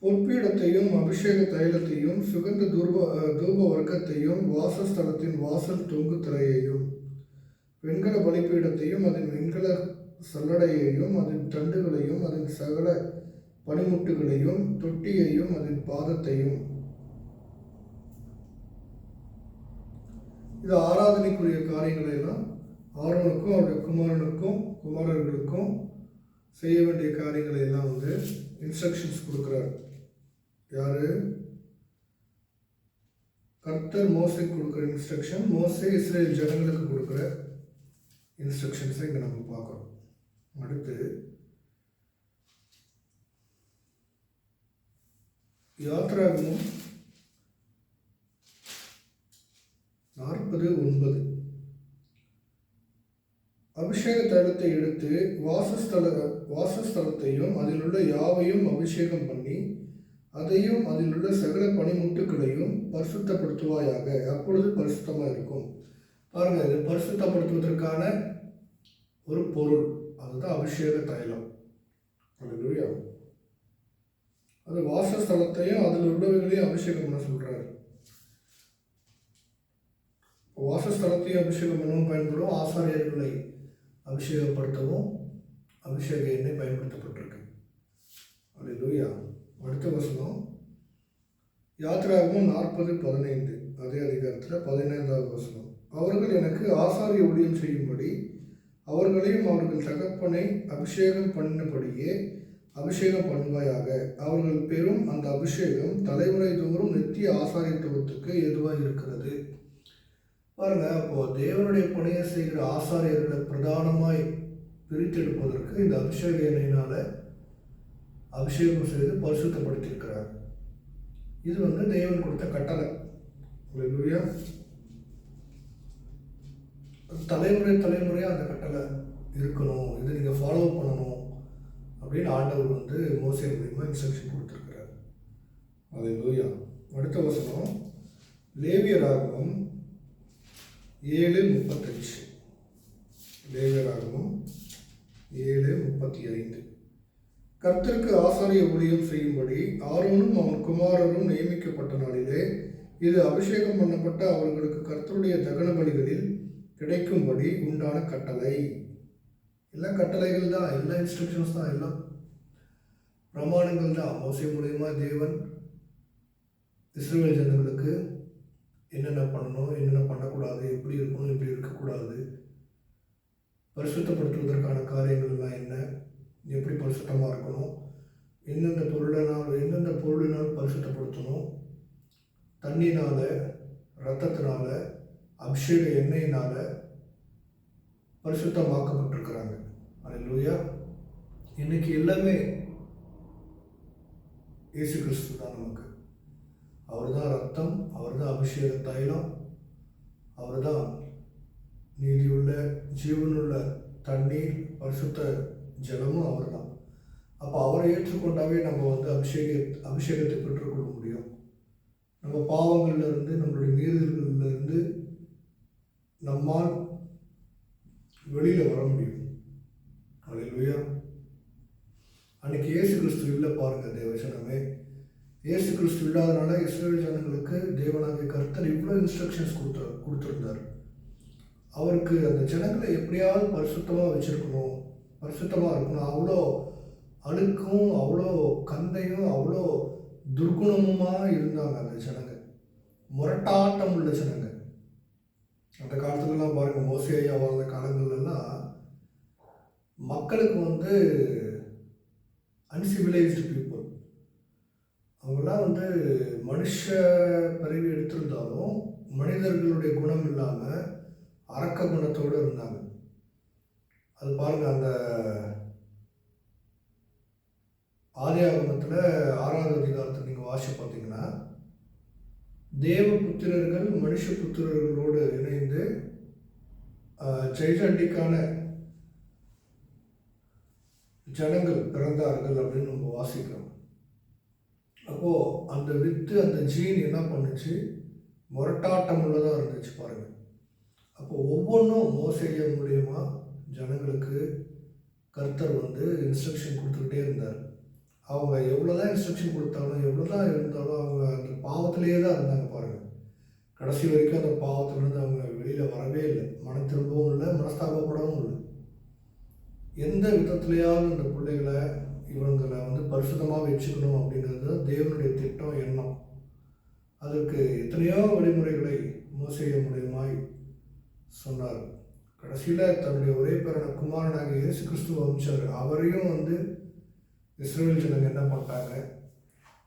பொற்பீடத்தையும் அபிஷேக தைலத்தையும் சுகந்த தூப வர்க்கத்தையும் வாசஸ்தலத்தின் வாசல் தொங்கு திரையையும் வெண்கல பலிப்பீடத்தையும் அதன் வெண்கல சல்லடையையும் அதன் தண்டுகளையும் அதன் சகல பனிமுட்டுகளையும் தொட்டியையும் அதன் பாதத்தையும். இது ஆராதனைக்குரிய காரியங்களை எல்லாம் ஆரோனுக்கும் அவருடைய குமாரர்களுக்கும் செய்ய வேண்டிய காரியங்களை எல்லாம் இன்ஸ்ட்ரக்ஷன்ஸ் கொடுக்குறார். யாரு? கர்த்தர் மோசேக்கு கொடுக்குற இன்ஸ்ட்ரக்ஷன், மோசே இஸ்ரேல் ஜனங்களுக்கு கொடுக்குற இன்ஸ்ட்ரக்ஷன்ஸை இங்கே நம்ம பார்க்குறோம். அடுத்து யாத்திராகமம் அபிஷேக தைலத்தை எடுத்து வாசஸ்தலத்தையும் அதில் உள்ள யாவையும் அபிஷேகம் பண்ணி அதையும் அதில் உள்ள சகல பனிமுட்டுகளையும் பரிசுத்தப்படுத்துவாயாக, அப்பொழுது பரிசுத்தமாக இருக்கும். பாருங்கள், இது பரிசுத்தப்படுத்துவதற்கான ஒரு பொருள், அதுதான் அபிஷேக தைலம். அல்லேலூயா. அது வாசஸ்தலத்தையும் அதில் உள்ளவைகளையும் அபிஷேகம் பண்ண சொல்கிறார். வாசஸ்தலத்தையும் அபிஷேகம் பண்ணவும் பயன்படும், ஆசாரியர்களை அபிஷேகப்படுத்தவும் அபிஷேக எண்ணெய் பயன்படுத்தப்பட்டிருக்கு. அல்லேலூயா. அடுத்த வசனம் யாத்திராகமம் 40:15, அதே அதிகாரத்தில் 15வது வசனம். அவர்கள் எனக்கு ஆசாரிய ஊழியம் செய்யும்படி அவர்களையும் அவர்கள் தகப்பனை அபிஷேகம் பண்ணினபடியே அபிஷேகம் பண்ணுவாயாக. அவர்கள் பெறும் அந்த அபிஷேகம் தலைமுறை தோறும் நித்திய ஆசாரியத்துவத்துக்கு எதுவாக இருக்கிறது. பாருங்க, அப்போது தேவனுடைய பணியை செய்கிற ஆசாரியர்களை பிரதானமாய் பிரித்தெடுப்பதற்கு இந்த அபிஷேக எண்ணெயினால் அபிஷேகம் செய்து பரிசுத்தப்படுத்தியிருக்கிறார். இது தேவன் கொடுத்த கட்டளை. அல்லேலூயா. தலைமுறையாக அந்த கட்டளை இருக்கணும், இதை நீங்கள் ஃபாலோ பண்ணணும் அப்படின்னு ஆண்டவர் மோசே மூலியமாக இன்ஸ்ட்ரக்ஷன் கொடுத்துருக்கிறார். அல்லேலூயா. அடுத்த வசனம் லேவியராகமம் 7:35. லேவியராகமம் 7:35. கர்த்தருக்கு ஆசாரிய ஊழியம் செய்யும்படி ஆரோனும் அவன் குமாரரும் நியமிக்கப்பட்ட நாளிலே இது அபிஷேகம் பண்ணப்பட்ட அவர்களுக்கு கர்த்தருடைய தகன பலிகளில் கிடைக்கும்படி உண்டான கட்டளை. எல்லாம் கட்டளைகள் தான், எல்லா இன்ஸ்ட்ரக்ஷன்ஸ் தான், எல்லாம் பிரமாணங்கள் தான். மோசே மூலியமாக தேவன் இஸ்ரவேல் ஜனங்களுக்கு என்னென்ன பண்ணணும், என்னென்ன பண்ணக்கூடாது, எப்படி இருக்கணும், எப்படி இருக்கக்கூடாது, பரிசுத்தப்படுத்துவதற்கான காரியங்கள்லாம் என்ன, எப்படி பரிசுத்தமாக இருக்கணும், எந்தெந்த பொருளினால் பரிசுத்தப்படுத்தணும், தண்ணினால், இரத்தத்தினால, அபிஷேக எண்ணெயினால் பரிசுத்தமாக்கப்பட்டிருக்கிறாங்க. அல்லேலூயா. இன்னைக்கு எல்லாமே இயேசு கிறிஸ்து தான் நமக்கு. அவர் தான் ரத்தம், அவர் தான் அபிஷேக தைலம், அவர் தான் நீதியுள்ள ஜீவனுள்ள தண்ணீர், பரிசுத்த ஜலமும் அவர் தான். அப்போ அவரை ஏற்றுக்கொண்டாவே நம்ம அபிஷேகத்தை பெற்றுக்கொள்ள முடியும். நம்ம பாவங்கள்லேருந்து, நம்மளுடைய மீறுதல்களிலிருந்து நம்மால் வெளியில் வர முடியும். அல்லேலூயா. அன்னைக்கு இயேசு கிறிஸ்து இல்லை பாருங்கள் தேவஜனமே. இயேசு கிறிஸ்து இல்லாதனால இஸ்ரவேல் ஜனங்களுக்கு தேவனாகிய கர்த்தர் இவ்வளோ இன்ஸ்ட்ரக்ஷன்ஸ் கொடுத்துருந்தார். அவருக்கு அந்த ஜனங்களை எப்படியாவது பரிசுத்தமாக வச்சுருக்கணும், பரிசுத்தமாக இருக்கணும். அவ்வளோ அழுக்கும், அவ்வளோ கந்தையும், அவ்வளோ துர்குணமுமாக இருந்தாங்க அந்த ஜனங்க. முரட்டாட்டம் உள்ள ஜனங்க. அந்த காலத்துலலாம் பாருங்கள், மோசே ஐயா வாழ்ந்த காலங்கள்லாம் மக்களுக்கு அன்சிவிலைஸ்டு பீப்புள். அவங்களாம் மனுஷ பிறவி எடுத்திருந்தாலும் மனிதர்களுடைய குணம் இல்லாமல் அரக்க குணத்தோடு இருந்தாங்க. அது பாருங்கள், அந்த ஆதியாகமத்தில் 6வது அதிகாரத்தை நீங்கள் வாசி பார்த்தீங்கன்னா, தேவ புத்திரர்கள் மனுஷ புத்திரர்களோடு இணைந்து ஜெய்சண்டிக்கான ஜனங்கள் பிறந்தார்கள் அப்படின்னு நம்ம வாசிக்கிறோம். அப்போது அந்த வித்து, அந்த ஜீன் என்ன பண்ணுச்சு, முரட்டாட்டம் உள்ளதாக இருந்துச்சு பாருங்கள். அப்போது ஒவ்வொன்றும் மோசேயா மூலியமாக ஜனங்களுக்கு கர்த்தர் இன்ஸ்ட்ரக்ஷன் கொடுத்துக்கிட்டே இருந்தார். அவங்க எவ்வளோதான் இன்ஸ்ட்ரக்ஷன் கொடுத்தாலும், எவ்வளோதான் இருந்தாலும் அவங்க அந்த பாவத்திலேயே தான் இருந்தாங்க பாருங்கள். கடைசி வரைக்கும் அந்த பாவத்திலேருந்து அவங்க வெளியில் வரவே இல்லை. மனம் திரும்பவும் இல்லை, மனஸ்தாபப்படவும் இல்லை. எந்த விதத்துலையாவது அந்த பிள்ளைகளை இவங்களை பரிசுத்தமாக வச்சுக்கணும் அப்படிங்கிறது தான் தேவனுடைய திட்டம், எண்ணம். அதற்கு எத்தனையோ வழிமுறைகளை மோசேயா மூலியமாய் சொன்னார். கடைசியில் தன்னுடைய ஒரே பேரான குமாரனாக இயேசு கிறிஸ்துவ அனுப்பிச்சார். அவரையும் இஸ்ரவேல் ஜனங்க என்ன பண்ணிட்டாங்க,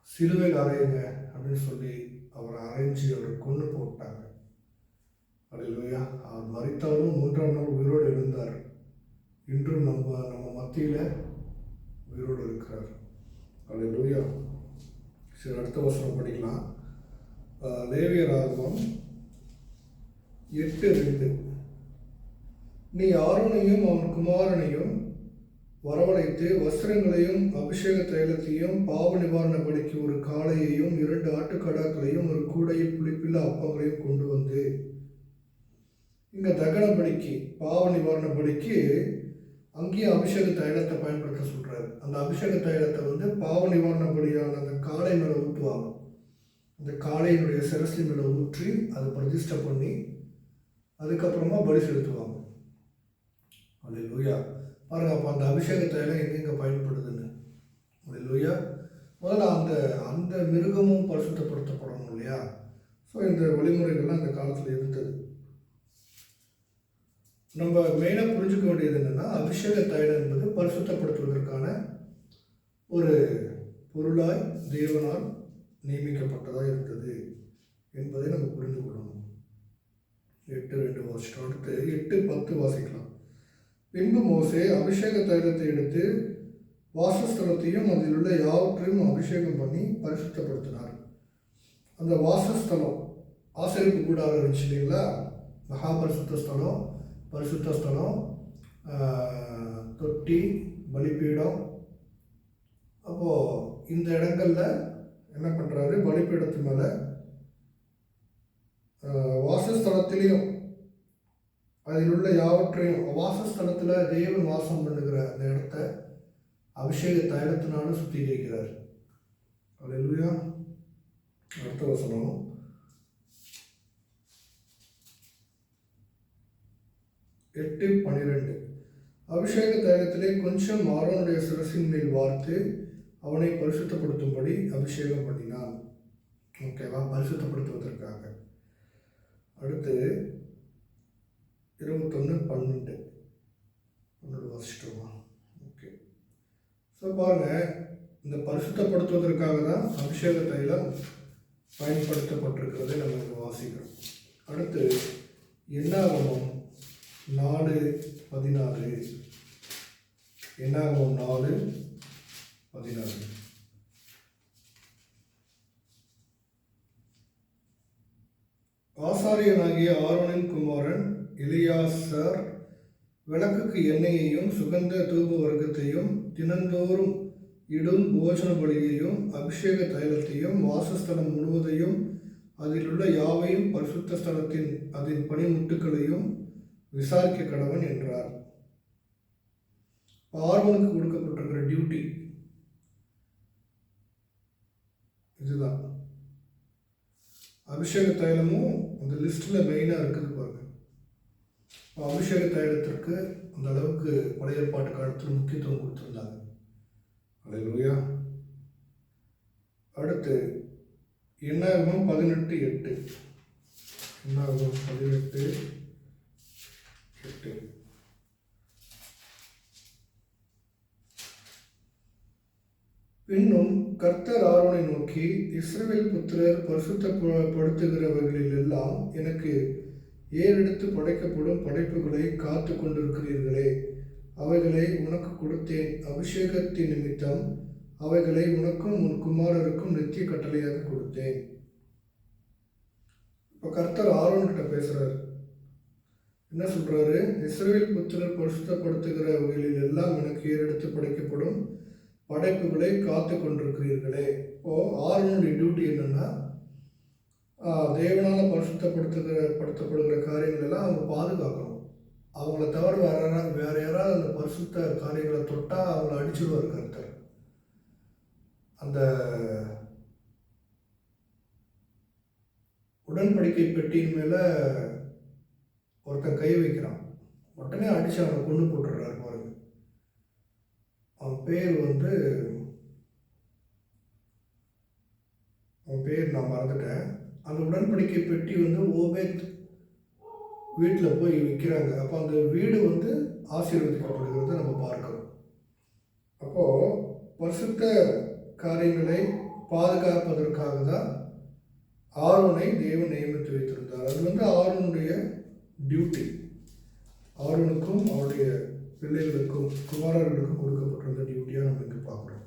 சிலுவையில் அறையுங்க அப்படின்னு சொல்லி அவரை அரைஞ்சி அவரை கொன்று போட்டாங்க. அல்லேலூயா. அவர் மரித்தாலும் 3ஆம் நாள் உயிரோடு எழுந்தார். இன்றும் நம்ம மத்தியில் உயிரோடு இருக்கிறார். அல்லேலூயா. சரி, அடுத்த வசனம் படிக்கலாம். லேவியராகமம் 8:2. நீ ஆரோனையும் அவன் குமாரனையும் வரவழைத்து வஸ்திரங்களையும் அபிஷேக தைலத்தையும் பாவ நிவாரண பலிக்கு ஒரு காளையையும் 2 ஆட்டுக்கடாக்களையும் ஒரு கூடையில் புளிப்பில்லா அப்பங்களையும் கொண்டு வந்து, இங்கே தகன பலிக்கு பாவ நிவாரண பலிக்கு அங்கேயும் அபிஷேக தைலத்தை பயன்படுத்த சொல்கிறாரு. அந்த அபிஷேக தைலத்தை வந்து பாவ நிவாரண பலியான அந்த காளை மேலே ஊற்றுவாங்க. அந்த காளையினுடைய சிரசி மேலே ஊற்றி அதை பிரதிஷ்டை பண்ணி அதுக்கப்புறமா பலி செலுத்துவாங்க. அல்லேலூயா. பாருங்கள், அப்போ அந்த அபிஷேக தைலம் எங்கெங்கே பயன்படுதுன்னு. அல்லேலூயா. முதல்ல அந்த அந்த மிருகமும் பரிசுத்தப்படுத்தப்படணும் இல்லையா? ஸோ இந்த வழிமுறைகள்லாம் அந்த காலத்தில் இருந்தது. நம்ம மெயினாக புரிஞ்சுக்க வேண்டியது என்னென்னா, அபிஷேக தைலம் என்பது பரிசுத்தப்படுத்துவதற்கான ஒரு பொருளாய் தேவனால் நியமிக்கப்பட்டதாக இருந்தது என்பதை நம்ம புரிந்து கொள்ளணும். 8:2 வாசிட்டோம். அடுத்து 8:10 வாசிக்கலாம். பின்பு மோசே அபிஷேக தைலத்தை எடுத்து வாசஸ்தலத்தையும் அதில் உள்ள யாவற்றையும் அபிஷேகம் பண்ணி பரிசுத்தப்படுத்தினார். அந்த வாசஸ்தலம் ஆசரிப்பு கூடாரம் இருந்துச்சு இல்லைங்களா? மகாபரிசுத்த ஸ்தலம், பரிசுத்த ஸ்தலம், தொட்டி, பலிப்பீடம். அப்போது இந்த இடங்களில் என்ன பண்ணுறாரு, பலிப்பீடத்து மேலே வாசஸ்தலத்திலையும் அதில் உள்ள யாவற்றையும், வாசஸ்தலத்தில் தேவன் வாசம் பண்ணுகிற அந்த இடத்த அபிஷேக தைலத்தினாலும் சுத்திகரிக்கிறார். அல்லேலூயா. அடுத்த வசனம் 8:12. அபிஷேக தைலத்திலே கொஞ்சம் ஆரோனுடைய சிரசின் மேல் வார்த்து அவனை பரிசுத்தப்படுத்தும்படி அபிஷேகம் பண்ணினான். ஓகேவா? பரிசுத்தப்படுத்துவதற்காக. அடுத்து 21:12 வாசிட்டோமா? ஓகே. ஸோ பாருங்கள், இந்த பரிசுத்தப்படுத்துவதற்காக தான் அபிஷேக தைலம் பயன்படுத்தப்பட்டிருக்கிறதை நம்ம இங்கே வாசிக்கிறோம். அடுத்து என்னாகமம் 4:14. என்னாகமம் 4:14. ஆசாரியனாகிய ஆரோனின் குமாரன் எலியாசார் விளக்குக்கு எண்ணெயையும் சுகந்த தூப வர்க்கத்தையும் தினந்தோறும் இடும் போஜன பலியையும் அபிஷேக தைலத்தையும் வாசஸ்தலம் முழுவதையும் அதில் உள்ள யாவையும் பரிசுத்த ஸ்தலத்தின் அதன் பனிமுட்டுக்களையும் விசாரிக்க கடவன் என்றார். ஆரோனுக்கு கொடுக்கப்பட்டிருக்கிற டியூட்டி இதுதான். அபிஷேக தைலமும் அந்த லிஸ்ட்டில் மெயினாக இருக்குது பாருங்க. அபிஷேக தைலத்திற்கு அந்த அளவுக்கு பழைய ஏற்பாட்டு காலத்தில் முக்கியத்துவம் கொடுத்துருந்தாங்க. அல்லேலூயா. அடுத்து என்னாகமம் 18:8. என்னாகமம் 18:8. பின்னும் கர்த்தர் ஆரோனை நோக்கி, இஸ்ரவேல் புத்திரர் பரிசுத்தப்படுத்துகிறவர்களில் எல்லாம் எனக்கு ஏறெடுத்து படைக்கப்படும் படைப்புகளை காத்து கொண்டிருக்கிறீர்களே, அவைகளை உனக்கு கொடுத்தேன். அபிஷேகத்தின் நிமித்தம் அவைகளை உனக்கும் உன் குமாரருக்கும் நித்திய கட்டளையாக கொடுத்தேன். இப்போ கர்த்தர் ஆரோன்கிட்ட பேசுகிறார். என்ன சொல்கிறாரு? இஸ்ரவேல் புத்திரர் பரிசுத்தப்படுத்துகிறவர்களில் எல்லாம் எனக்கு ஏறெடுத்து படைக்கப்படும் படைப்புகளை காத்து கொண்டிருக்கிறீர்களே. இப்போது ஆரோனுடைய டியூட்டி என்னென்னா, தேவனால் படுத்தப்படுகிற காரியங்கள் எல்லாம் அவங்க பாதுகாக்கணும். அவங்கள தவிர வேற யாராவது அந்த பரிசுத்த காரியங்களை தொட்டால் அவங்கள அடிச்சுடுவார் கர்த்தர். அந்த உடன்படிக்கை பெட்டியின் மேலே ஒருத்தன் கை வைக்கிறான், உடனே அடித்து அவனை கொண்டு போட்டுடுறாரு பாருங்க. அவன் பேர் நான் மறந்துட்டேன். அந்த உடன்படிக்கை பெட்டி ஓபேத் வீட்டில் போய் விற்கிறாங்க. அப்போ அந்த வீடு ஆசீர்வதிக்கப்படுகிறத நம்ம பார்க்கிறோம். அப்போது பரிசுத்த காரியங்களை பாதுகாப்பதற்காக தான் ஆரோனை தேவன் நியமித்து வைத்திருந்தார். அது ஆரோனுடைய டியூட்டி. ஆரோனுக்கும் அவருடைய பிள்ளைகளுக்கும் குமாரர்களுக்கும் கொடுக்கப்பட்டிருந்த டியூட்டியாக நம்ம இங்கே பார்க்குறோம்.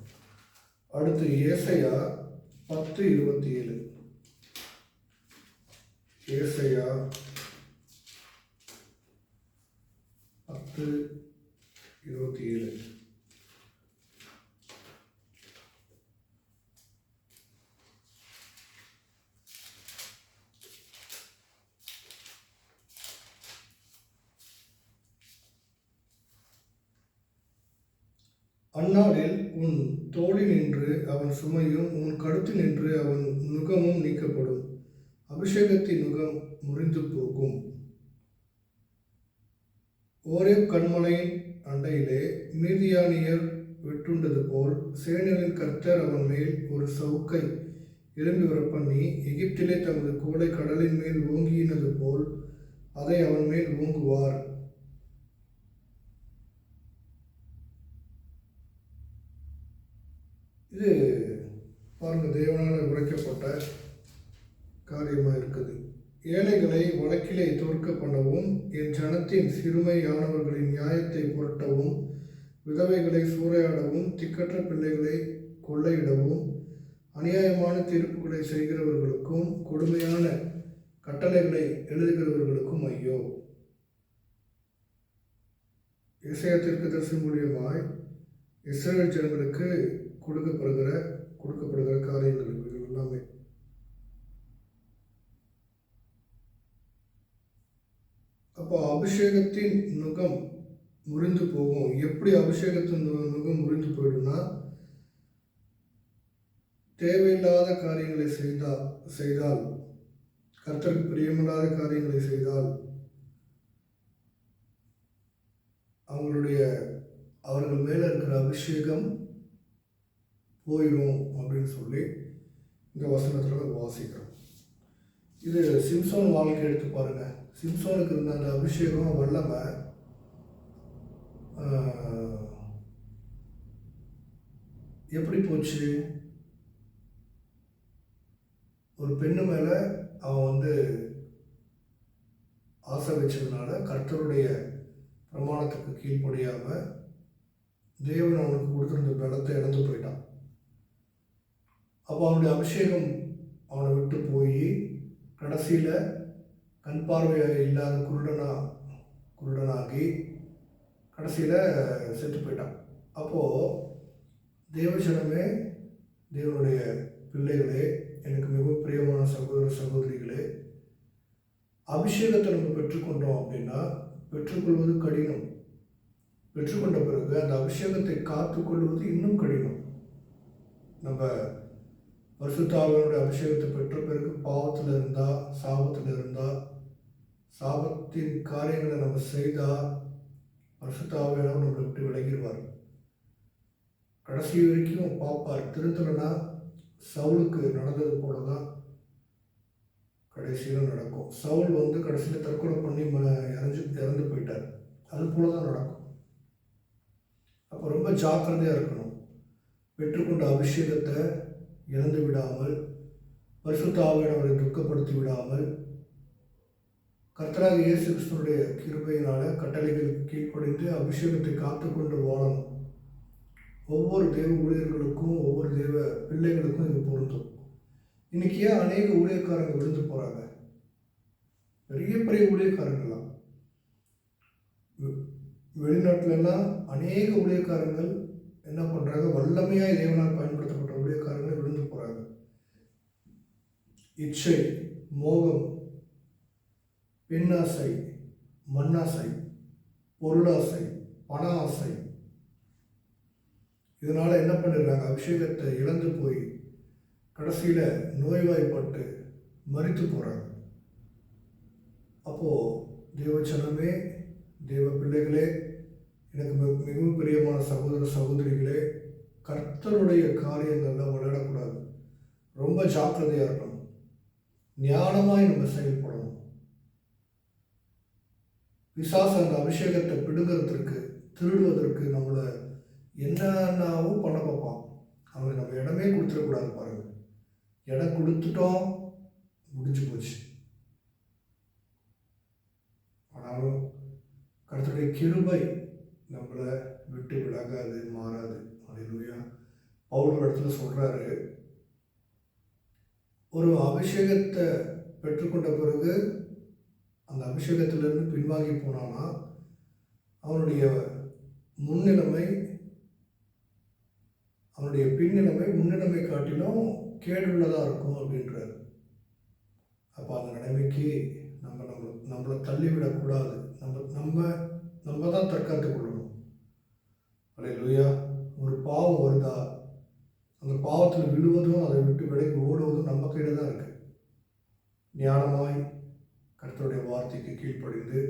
அடுத்து ஏசாயா 10:27. ஏசாயா 10:27. அந்நாளில் உன் தோளினின்று அவன் சுமையும் உன் கழுத்தினின்று அவன் நுகமும் நீக்கப்படும். அபிஷேகத்தின் நுகம் முறிந்து போகும். ஓரேப் கன்மலையின் அண்டையிலே மீதியானியர் வெட்டுண்டது போல் சேனைகளின் கர்த்தர் அவன் மேல் ஒரு சவுக்கை எழும்பி வரப்பண்ணி, எகிப்திலே தமது கோலை கடலின் மேல் ஓங்கினது போல் அதை அவன் மேல் ஓங்குவார். இது பாருங்க, தேவனால் உரைக்கப்பட்ட காரியமாக இருக்குது. ஏழைகளை வழக்கிலே தோற்க பண்ணவும், என் ஜனத்தின் சிறுமையானவர்களின் நியாயத்தை புரட்டவும், விதவைகளை சூறையாடவும், திக்கற்ற பிள்ளைகளை கொள்ளையிடவும், அநியாயமான தீர்ப்புகளை செய்கிறவர்களுக்கும் கொடுமையான கட்டளைகளை எழுதுகிறவர்களுக்கும் ஐயோ. எசேயா தீர்க்கதரிசி மூலியமாய் இஸ்ரவேல் ஜனங்களுக்கு கொடுக்கப்படுகிற காரியங்கள் எல்லாமே. அப்போ அபிஷேகத்தின் நுகம் முறிந்து போகும். எப்படி அபிஷேகத்தின் நுகம் முறிந்து போயிடும்னா, தேவையில்லாத காரியங்களை செய்தால், கர்த்தருக்கு பிரியமில்லாத காரியங்களை செய்தால் அவர்கள் மேலே இருக்கிற அபிஷேகம் போயிடும் அப்படின்னு சொல்லி இந்த வசனத்தில் வாசிக்கிறோம். இது சிம்சோன் வாழ்க்கை எடுத்து பாருங்க. சிம்சோனுக்கு இருந்த அந்த அபிஷேகம் வல்லமை எப்படி போச்சு? ஒரு பெண்ணு மேலே அவன் ஆசை வச்சதுனால கர்த்தருடைய பிரமாணத்துக்கு கீழ்ப்படியாமல் தேவன் அவனுக்கு கொடுத்துருந்த பலத்தை இழந்து போயிட்டான். அப்போ அவனுடைய அபிஷேகம் அவனை விட்டு போய் கடைசியில் கண் பார்வை இல்லாத குருடனாகி கடைசியில் செத்து போயிட்டான். அப்போது தேவஜனமே, தேவனுடைய பிள்ளைகளே, எனக்கு மிகவும் பிரியமான சகோதர சகோதரிகளே, அபிஷேகத்தை நம்ம பெற்றுக்கொண்டோம் அப்படின்னா பெற்றுக்கொள்வது கடினம். பெற்றுக்கொண்ட பிறகு அந்த அபிஷேகத்தை காத்துக்கொள்வது இன்னும் கடினம். நம்ம பரிசுத்த ஆவியானுடைய அபிஷேகத்தை பெற்ற பிறகு பாவத்தில் இருந்தால், சாபத்தில் இருந்தால், சாபத்தின் காரியங்களை நம்ம செய்தால் பரிசுத்த ஆவியானவர் நம்மளை விட்டு விலகிடுவார். கடைசி வரைக்கும் பார்ப்பார். திருத்தலைன்னா சவுலுக்கு நடந்தது போல தான் கடைசியில் நடக்கும். சவுல் கடைசியில் தற்கொலை பண்ணி இறந்து போயிட்டார். அது போல தான் நடக்கும். அப்போ ரொம்ப ஜாக்கிரதையாக இருக்கணும். பெற்றுக்கொண்ட அபிஷேகத்தை இழந்து விடாமல், பரிசுத்த ஆவியானவரை துக்கப்படுத்தி விடாமல், கர்த்தராகிய இயேசு கிறிஸ்துவினுடைய கிருபையினால கட்டளைகளுக்கு கீழ்ப்படிந்து அபிஷேகத்தை காத்துக்கொண்டு வாழணும். ஒவ்வொரு தேவ ஊழியர்களுக்கும், ஒவ்வொரு தேவ பிள்ளைகளுக்கும் இது பொருந்தும். இன்னைக்கு ஏன் அநேக ஊழியக்காரங்க விழுந்து போகிறாங்க? பெரிய பெரிய ஊழியக்காரங்களாம் வெளிநாட்டிலலாம் அநேக ஊழியக்காரங்கள் என்ன பண்ணுறாங்க? வல்லமையாக தேவனால் பயன்படுத்தப்பட்ட ஊழியக்காரங்கள் விழுந்து போகிறாங்க. இச்சை, மோகம், பெண்ணாசை, மண்ணாசை, பொருளாசை, பண ஆசை, இதனால் என்ன பண்ணிடுறாங்க? அபிஷேகத்தை இழந்து போய் கடைசியில் நோய்வாய்ப்பட்டு மரித்து போகிறாங்க. அப்போது தேவச்சனமே, தேவ பிள்ளைகளே, எனக்கு மிகவும் பிரியமான சகோதர சகோதரிகளே, கர்த்தருடைய காரியங்கள்லாம் விளையாடக்கூடாது. ரொம்ப ஜாக்கிரதையாக இருக்கணும். ஞானமாய் நம்ம செயல்படணும். பிசாசு அந்த அபிஷேகத்தை பிடுங்கிறதுக்கு, திருடுவதற்கு நம்மளை என்னன்னாவும் பண்ண பார்ப்பான். அவனுக்கு நம்ம இடமே கொடுத்துடக்கூடாது. பாருங்கள், இடம் கொடுத்துட்டோம், முடிஞ்சு போச்சு. ஆனாலும் கர்த்தருடைய கிருபை நம்மளை விட்டு விலகாது, மாறாது. அல்லேலூயா. பவுல் இடத்துல சொல்கிறாரு, ஒரு அபிஷேகத்தை பெற்றுக்கொண்ட பிறகு அந்த அபிஷேகத்திலிருந்து பின்வாங்கி போனான்னா அவனுடைய முன்னிலைமை, அவனுடைய பின்னிலைமை முன்னிலைமை காட்டிலும் கேடுள்ளதாக இருக்கும் அப்படின்றார். அப்போ அந்த நிலைமைக்கு நம்மளை தள்ளிவிடக்கூடாது. நம்ம தான் தற்காத்து கொள்ளணும். அல்லேலூயா. ஒரு பாவம் வருதா, அந்த பாவத்தில் விழுவதும் அதை விட்டு விலகி ஓடுவதும் நம்ம கையில் தான் இருக்குது. ஞானமாய் கர்த்தருடைய வார்த்தைக்கு கீழ்ப்படிந்து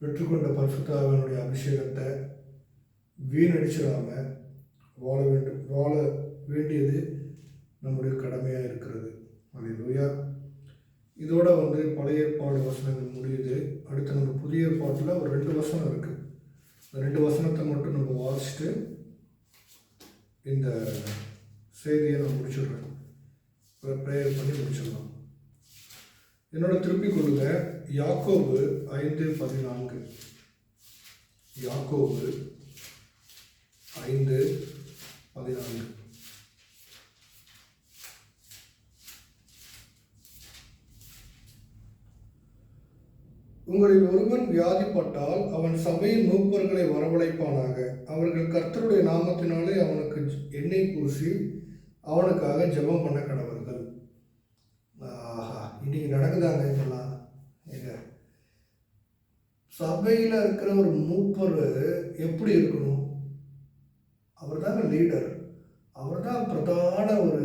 பெற்றுக்கொண்ட பரிசுத்த ஆவியானுடைய அபிஷேகத்தை வீணடிச்சிடாமல் வாழ வேண்டியது நம்முடைய கடமையாக இருக்கிறது. அல்லேலூயா. இதோட பழைய ஏற்பாடு வசனங்கள் முடியுது. அடுத்து நம்ம புதிய ஏற்பாட்டில் ஒரு 2 வசனம் இருக்குது. இந்த 2 வசனத்தை மட்டும் நம்ம வாசிச்சுட்டு இந்த செய்தியை நான் முடிச்சிடுறேன். ப்ரேயர் பண்ணி முடிச்சிடலாம். என்னோட திருப்பிக் கொள்ளுங்க. யாக்கோபு 5:14. யாக்கோபு 5:14. உங்களில் ஒருவன் வியாதிப்பட்டால் அவன் சபையின் மூப்பர்களை வரவழைப்பானாக. அவர்கள் கர்த்தருடைய நாமத்தினாலே அவனுக்கு எண்ணெய் பூசி அவனுக்காக ஜெபம் பண்ண கடவர்கள். இன்னைக்கு நடக்குதாங்க இதெல்லாம். எங்க சபையில் இருக்கிற ஒரு மூப்பர் எப்படி இருக்கணும்? அவர் தாங்க லீடர். அவர் தான் பிரதான ஒரு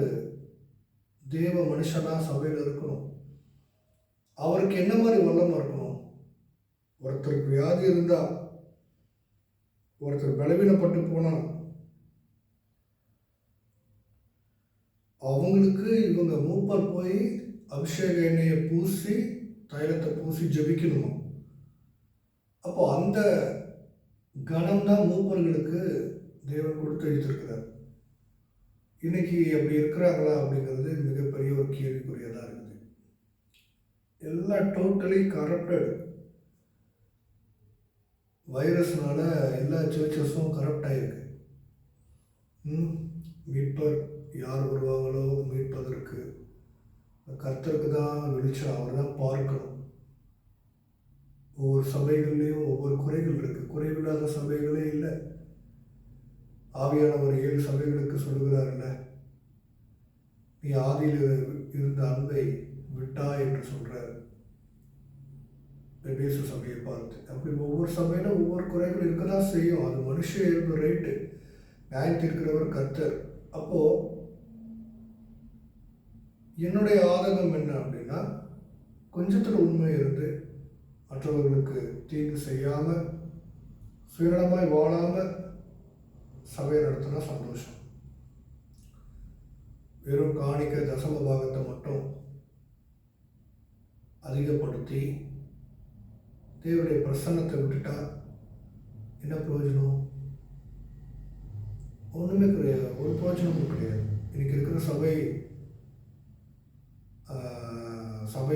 தேவ மனுஷனாக சபையில் இருக்கணும். அவருக்கு என்ன மாதிரி வல்லமை இருக்கணும்? ஒருத்தருக்கு வியாதி இருந்தால், ஒருத்தர் பலவீனப்பட்டு போனால், அவங்களுக்கு இவங்க மூப்பர் போய் அபிஷேக எண்ணெயை பூசி தைலத்தை பூசி ஜெபிக்கணுமா? அப்போ அந்த கணம்தான் மூப்பர்களுக்கு தேவன் கொடுத்து வைத்திருக்கிறார். இன்னைக்கு அப்படி இருக்கிறாங்களா அப்படிங்கிறது மிகப்பெரிய ஒரு கேள்விக்குரியதாக இருக்குது. எல்லாம் டோட்டலி கரப்டட். வைரஸ்னால எல்லா சர்ச்சஸும் கரப்ட் ஆகிருக்கு. மீட்பர் யார் வருவாங்களோ மீட்பதற்கு கர்த்தருக்கு தான் வெளிச்சம். அவர் தான் பார்க்கணும். ஒவ்வொரு சபைகள்லேயும் ஒவ்வொரு குறைகள் இருக்குது. குறைவில்லாத சபைகளே இல்லை. ஆவியானவர் 7 சபைகளுக்கு சொல்லுகிறார்ல, நீ ஆதியில் இருந்த அன்பை விட்டா என்று சொல்கிறார் எபேசு சபையை பார்த்து. அப்படி ஒவ்வொரு சபையிலும் ஒவ்வொரு குறைகள் இருக்க தான் செய்யும். அது மனுஷ இயல்பு, ரைட்டு. நியாயத்திருக்கிறவர் கர்த்தர். அப்போது என்னுடைய ஆதங்கம் என்ன அப்படின்னா, கொஞ்சத்தில் உண்மை இருந்து மற்றவர்களுக்கு தீங்கு செய்யாமல் சுயநலமாய் வாழாமல் சபையை நடத்தினா சந்தோஷம். வெறும் காணிக்க தசம பாகத்தை மட்டும் அதிகப்படுத்தி தேவனுடைய பிரசன்னத்தை விட்டுட்டா என்ன பிரயோஜனம்? ஒன்றுமே கிடையாது. ஒரு பிரயோஜனமும் கிடையாது. இன்னைக்கு இருக்கிற சபையை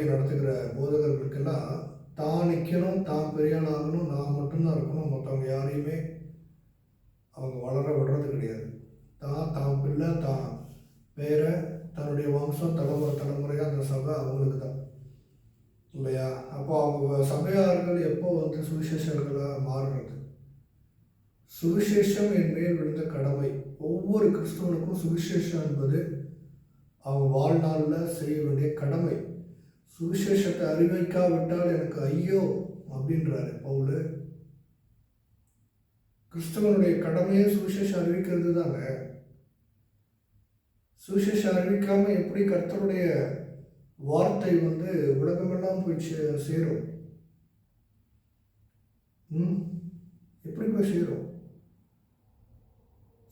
நடத்துகிற போதகர்களுக்கெல்லாம் தான் நிற்கணும், தான் பெரியாள் ஆகணும், நான் மட்டும்தான் இருக்கணும், மற்றவங்க யாரையுமே அவங்க வளர விடுறது கிடையாது. தான் பிள்ளை, தான் பேர, தன்னுடைய வம்சம் தலைமுறையாக அந்த சபை அவங்களுக்கு தான் இல்லையா? அப்போ அவங்க சபையார்கள் எப்போ சுவிசேஷர்களாக மாறுறது? சுவிசேஷம் என் மேல் விழுந்த கடமை. ஒவ்வொரு கிறிஸ்தவனுக்கும் சுவிசேஷம் என்பது அவங்க வாழ்நாளில் செய்ய வேண்டிய கடமை. சுவிசேஷத்தை அறிவிக்காவிட்டால் எனக்கு ஐயோ அப்படின்றாரு பவுல். கிறிஸ்தவனுடைய கடமையே சுவிசேஷம் அறிவிக்கிறது தாங்க. சுவிசேஷம் அறிவிக்காமல் எப்படி கர்த்தருடைய வார்த்தை உலகமெல்லாம் போய் சேரும்? எப்படி போய் சேரும்?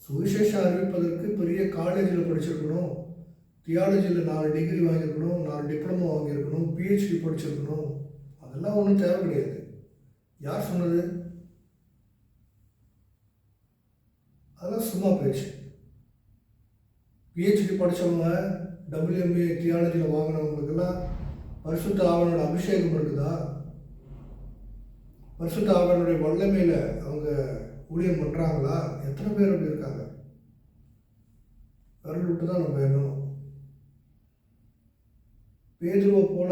சுவிசேஷம் அறிவிப்பதற்கு பெரிய காலேஜில் படிச்சிருக்கணும், தியாலஜியில் 4 டிகிரி வாங்கியிருக்கணும், 4 டிப்ளமோ வாங்கியிருக்கணும், PhD படிச்சிருக்கணும். அதெல்லாம் ஒன்றும் தேவை கிடையாது. யார் சொன்னது? அதெல்லாம் சும்மா பேச்சு. PhD படித்தவங்க, WMA தியாலஜியில் வாங்கினவங்களுக்கெல்லாம் பரிசுத்த ஆவியானோட அபிஷேகம் இருக்குதா? பரிசுத்த ஆவியானுடைய வல்லமையில் அவங்க ஊழியம் பண்ணுறாங்களா? எத்தனை பேர் அப்படி இருக்காங்க? விரல் விட்டு தான் நம்ம எண்ணணும். பேதுருவை போல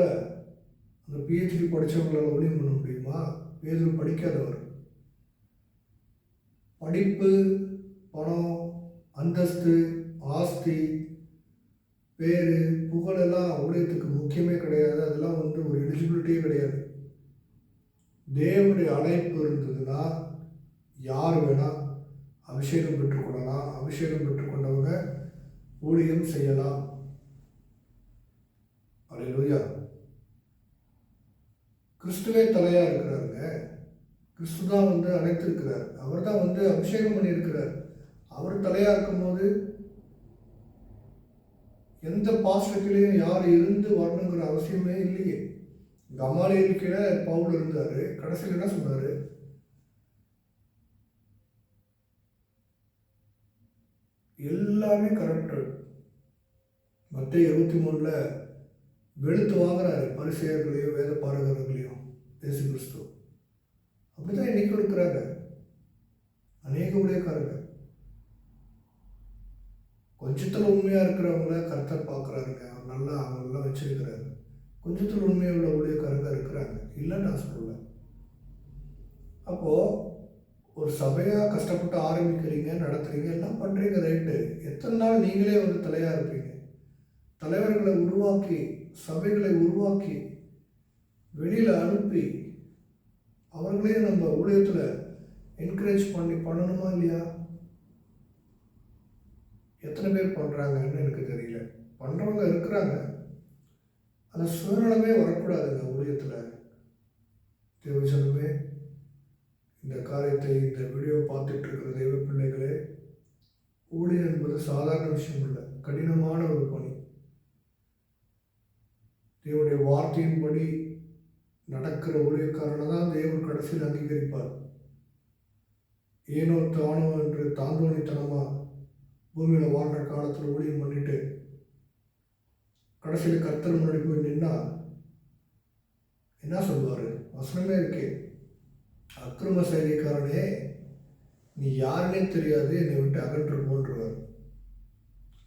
அந்த PhD படித்தவங்களால் ஊழியம் பண்ண முடியுமா? பேதுரு படிக்காதவர். படிப்பு, பணம், அந்தஸ்து, ஆஸ்தி, பேர், புகழெல்லாம் ஊழியத்துக்கு முக்கியமே கிடையாது. அதெல்லாம் ஒரு எலிஜிபிலிட்டியே கிடையாது. தேவனுடைய அழைப்பு இருந்ததுன்னா யார் வேணால் அபிஷேகம் பெற்றுக்கொள்ளலாம். அபிஷேகம் பெற்றுக்கொண்டவங்க ஊழியம் செய்யலாம். அல்லேலூயா. கிறிஸ்துவே தலையாக இருக்கிறாருங்க. கிறிஸ்து தான் அழைத்திருக்கிறார். அவர் தான் அபிஷேகம் பண்ணியிருக்கிறார். அவர் தலையாக இருக்கும்போது எந்த பாஸ்டர்லையும் யார் இருந்து வரணுங்கிற அவசியமே இல்லையே. கமாலியல் கீழே பவுல் இருந்தார். கடைசியில் என்ன சொன்னார்? எல்லாமே கரெக்டட். மத்தேயு 23 வெளுத்து வாங்குறாரு பரிசேயர்களையும் வேத பாரகர்களையும் இயேசு கிறிஸ்து. அப்படிதான் இன்னைக்கு இருக்கிறாங்க அநேக ஊழியக்காரங்க. கொஞ்சத்தில் உண்மையாக இருக்கிறவங்கள கர்த்தர் பார்க்குறாருங்க. அவர் நல்லா அவங்களெல்லாம் வச்சிருக்கிறாரு. கொஞ்சத்தில் உண்மையுள்ள ஊழியக்காரங்க இருக்கிறாங்க, இல்லைன்னு நான் சொல்லல. அப்போது ஒரு சபையாக கஷ்டப்பட்டு ஆரம்பிக்கிறீங்க, நடத்துகிறீங்க, எல்லாம் பண்ணுறீங்க, ரைட்டு. எத்தனை நாள் நீங்களே தலையாக இருப்பீங்க? தலைவர்களை உருவாக்கி, சபைகளை உருவாக்கி, வெளியில் அனுப்பி, அவர்களையும் நம்ம ஊழியத்தில் என்கரேஜ் பண்ணணுமா இல்லையா? எத்தனை பேர் பண்ணுறாங்கன்னு எனக்கு தெரியல. பண்ணுறவங்க இருக்கிறாங்க. அந்த சுயநலமே வரக்கூடாதுங்க ஊழியத்தில். தேவஜனமே, இந்த காரியத்தை, இந்த வீடியோ பார்த்துட்டு இருக்கிற தெய்வ பிள்ளைகளே, ஊழியம் என்பது சாதாரண விஷயம் இல்லை, கடினமான ஒரு பணி. தேவனுடைய வார்த்தையின்படி நடக்கிற ஊழியக்காரனை தான் தேவன் கடைசியில் அங்கீகரிப்பார். ஏனோ தானோ என்று தாந்தோணித்தனமாக பூமியில் வாழ்கிற காலத்தில் ஊழியம் பண்ணிட்டு கடைசியில் கர்த்தர் முன்னாடி போய் நின்னா என்ன சொல்வார்? வசனமே இருக்கே, அக்கிரம செய்கைக்காரனே, நீ யாருன்னே தெரியாது, என்னை விட்டு அகன்று போன்றுவார்.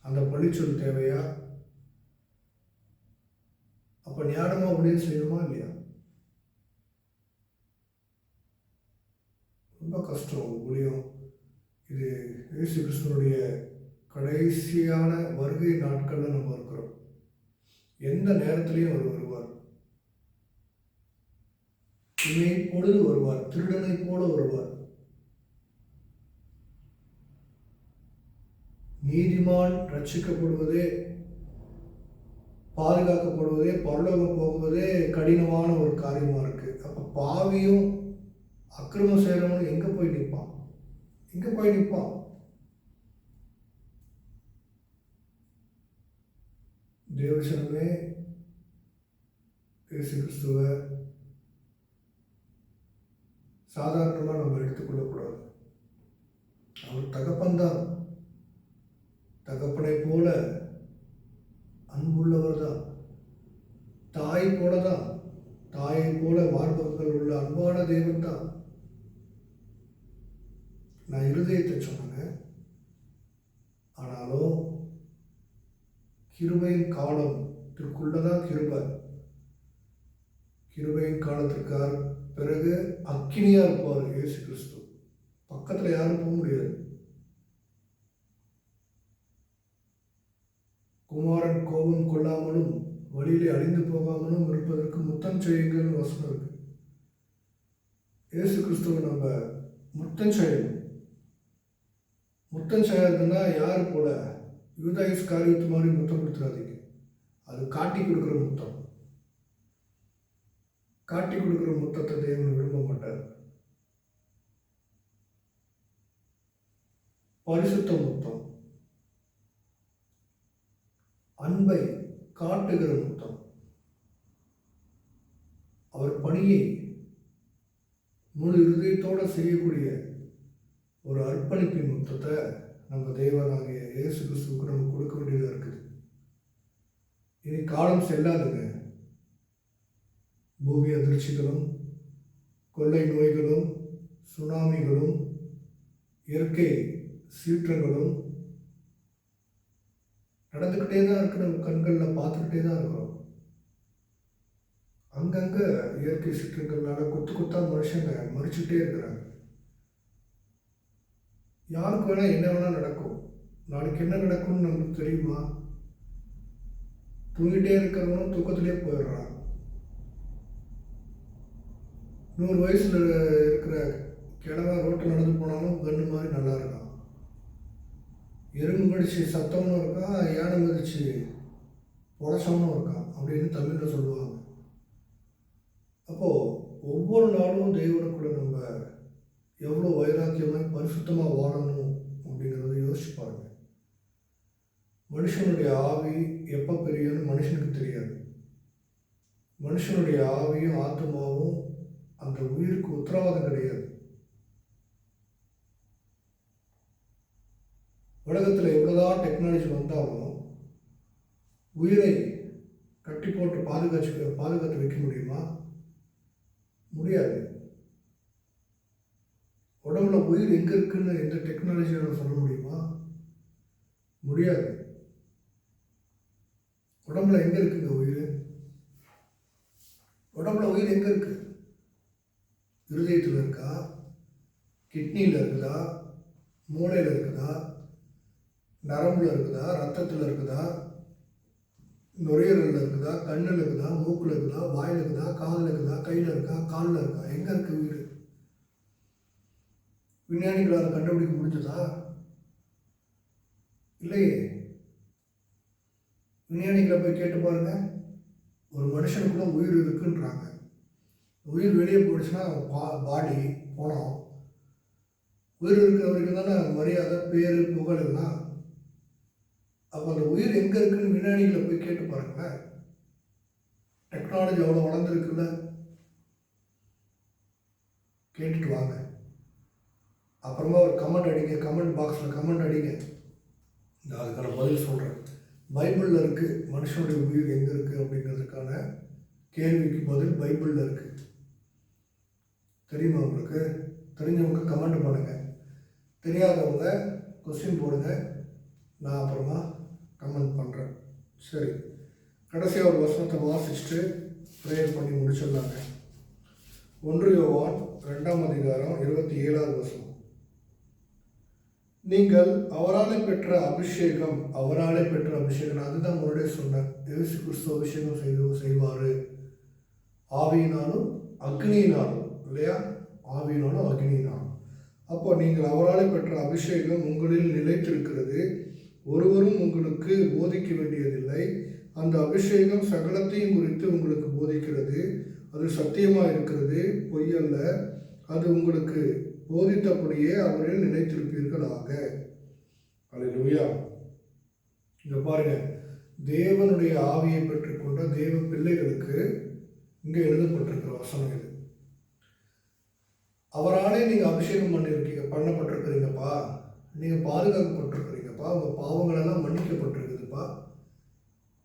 அந்த பழிச்சொல் தேவையா? அப்போ ஞானமாக ஊழியம் செய்யணுமா இல்லையா? ரொம்ப கஷ்டம் ஊழியம். இது இயேசு கிறிஸ்துவனுடைய கடைசியான வருகை நாட்களில் நம்ம இருக்கிறோம். எந்த நேரத்திலையும் அவர் வருவார். இமை பொழுது வருவார். திருடனை போல வருவார். நீதிமான் ரட்சிக்கப்படுவதே, பாதுகாக்கப்படுவதே, பரலோகம் போகுவதே கடினமான ஒரு காரியமாக இருக்கு. அப்போ பாவியும் அக்கிரமம் செய்கிறவனும் எங்கே போய் நிற்பான்? எங்கே போய் நிற்பான்? தேவசனமே, இயேசு கிறிஸ்துவை சாதாரணமாக நம்ம எடுத்துக்கொள்ளக்கூடாது. அவர் தகப்பன்தான். தகப்பனை போல அன்புள்ளவர் தான். தாய் போல தான். தாயை போல மார்பகங்கள் உள்ள அன்பான தேவன் தான். நான் இருதயத்தை சொன்னேங்க. ஆனாலும் கிருபையின் காலத்திற்குள்ளதான் கிருபை. கிருபையின் காலத்திற்கு பிறகு அக்கினியா இருப்பார் இயேசு கிறிஸ்து. பக்கத்தில் யாரும் போக முடியாது. குமாரன் கோபம் கொள்ளாமலும் வழியிலே அழிந்து போகாமலும் இருப்பதற்கு முத்தம் செய்யுங்கள்னு வசனம் இருக்கு. இயேசு கிறிஸ்துவை நம்ம முத்தம் செய்யணும். முத்தம் செய்யறதுன்னா யாரு போல? யூதாஸ் காரியத்து மாதிரி முத்தம் கொடுத்துடாதீங்க. அது காட்டி கொடுக்குற முத்தம். காட்டி கொடுக்குற முத்தத்தை தேவன் விரும்ப மாட்டார். பரிசுத்த முத்தம், அன்பை காட்டுகிற முத்தம், அவர் பணியை முழு இருதயத்தோடு செய்யக்கூடிய ஒரு அர்ப்பணிப்பின் முத்தத்தை நம்ம தேவனாகிய இயேசு கிறிஸ்துவுக்கு நம்ம கொடுக்க வேண்டியதாக இருக்குது. இனி காலம் செல்லாதுங்க. பூமி அதிர்ச்சிகளும், கொள்ளை நோய்களும், சுனாமிகளும், இயற்கை சீற்றங்களும் நடந்துக்கிட்டே தான் இருக்கு. நம்ம கண்களில் பார்த்துக்கிட்டே தான் இருக்கிறோம். அங்கங்கே இயற்கை சீற்றங்கள்னால கொத்து கொத்தா மனுஷங்க மறிச்சுட்டே இருக்கிறாங்க. யாருக்கு வேணால் என்ன வேணால் நடக்கும். நாளைக்கு என்ன நடக்கும்னு நமக்கு தெரியுமா? தூங்கிட்டே இருக்கிறவனும் தூக்கத்திலே போயிடுறான். 100 வயசில் இருக்கிற கிழவன் ரோட்டில் நடந்து போனாலும் கன்று மாதிரி நல்லா இருக்கான். எறும்பு கடிச்சு சத்தம்னு இருக்கான், யானை மிதிச்சு புடச்சவனும் இருக்கான் அப்படின்னு தமிழில் சொல்லுவாங்க. அப்போது ஒவ்வொரு நாளும் தெய்வனுக்குள்ள நம்ம எவ்வளோ வைராக்கியமாக பரிசுத்தமாக வாழணும் அப்படிங்கிறத யோசிச்சு பாருங்க. மனுஷனுடைய ஆவி எப்போ பெரியன்னு மனுஷனுக்கு தெரியாது. மனுஷனுடைய ஆவியும் ஆத்மாவும் அந்த உயிருக்கு உத்தரவாதம் கிடையாது. உலகத்தில் எவ்வளோதான் டெக்னாலஜி வந்தாலும் உயிரை கட்டி போட்டு பாதுகாத்து வைக்க முடியுமா? முடியாது. உடம்புல உயிர் எங்கே இருக்குன்னு எந்த டெக்னாலஜியால் சொல்ல முடியுமா? முடியாது. உடம்புல எங்கே இருக்குங்க உயிர்? உடம்புல உயிர் எங்கே இருக்கு? இருதயத்தில் இருக்கா? கிட்னியில் இருக்குதா? மூளையில் இருக்குதா? நரம்பில் இருக்குதா? ரத்தத்தில் இருக்குதா? நுரையீரலில் இருக்குதா? கண்ணில் இருக்குதா? மூக்கில் இருக்குதா? வாயில் இருக்குதா? காதில் இருக்குதா? கையில் இருக்கா? காலில் இருக்கா? எங்கே இருக்குது உயிர்? விஞ்ஞானிகளால் கண்டுபிடிக்க முடிஞ்சதா? இல்லையே. விஞ்ஞானிகளை போய் கேட்டு பாருங்க, ஒரு மனுஷனுக்குள்ள உயிர் இருக்குன்றாங்க. உயிர் வெளியே போயிடுச்சுன்னா பாடி போனோம். உயிர் இருக்கிற வரைக்கும் தானே மரியாதை, பேர், புகழ் எல்லாம். அப்போ அந்த உயிர் எங்கே இருக்குன்னு விஞ்ஞானிகளை போய் கேட்டு பாருங்களேன். டெக்னாலஜி அவ்வளோ வளர்ந்துருக்குல்ல, கேட்டுட்டு வாங்க. அப்புறமா ஒரு கமெண்ட் அடிங்க, கமெண்ட் பாக்ஸில் கமெண்ட் அடிங்க, நான் அதுக்கான பதில் சொல்கிறேன். பைபிளில் இருக்குது மனுஷனுடைய உயிர் எங்கே இருக்குது அப்படிங்கிறதுக்கான கேள்விக்கு பதில் பைபிளில் இருக்குது. தெரியுமா உங்களுக்கு? தெரிஞ்சவங்க கமெண்ட் பண்ணுங்கள், தெரியாதவங்க கொஸ்டின் போடுங்க, நான் அப்புறமா கமெண்ட் பண்ணுறேன். சரி, கடைசியாக ஒரு வசனத்தை வாசிச்சுட்டு ப்ரேயர் பண்ணி முடிச்சிடலாங்க. 1 யோவான் 2ஆம் அதிகாரம் 27வது வசனம். நீங்கள் அவராலே பெற்ற அபிஷேகம், அதுதான் முன்னாடியே சொன்னேன். இயேசு கிறிஸ்து அபிஷேகம் செய்வார் ஆவியினாலும் அக்னியினாலும், இல்லையா? ஆவியினாலும் அக்னியினாலும். அப்போ நீங்கள் அவராலே பெற்ற அபிஷேகம் உங்களில் நிலைத்திருக்கிறது, ஒருவரும் உங்களுக்கு போதிக்க வேண்டியதில்லை. அந்த அபிஷேகம் சகலத்தையும் குறித்து உங்களுக்கு போதிக்கிறது. அது சத்தியமாக இருக்கிறது, பொய்யல்ல. அது உங்களுக்கு போதித்தபடியே அவரில் நிலைத்திருப்பீர்களாக. அல்லேலூயா. இங்கே பாருங்க, தேவனுடைய ஆவியை பெற்றுக்கொண்ட தேவ பிள்ளைகளுக்கு இங்கே எழுதப்பட்டிருக்கிற வசனம் இது. அவராலே நீங்கள் அபிஷேகம் பண்ணப்பட்டிருக்கிறீங்கப்பா, நீங்கள் பாதுகாக்கப்பட்டிருக்கிறீங்கப்பா, உங்கள் பாவங்களெல்லாம் மன்னிக்கப்பட்டிருக்குதுப்பா.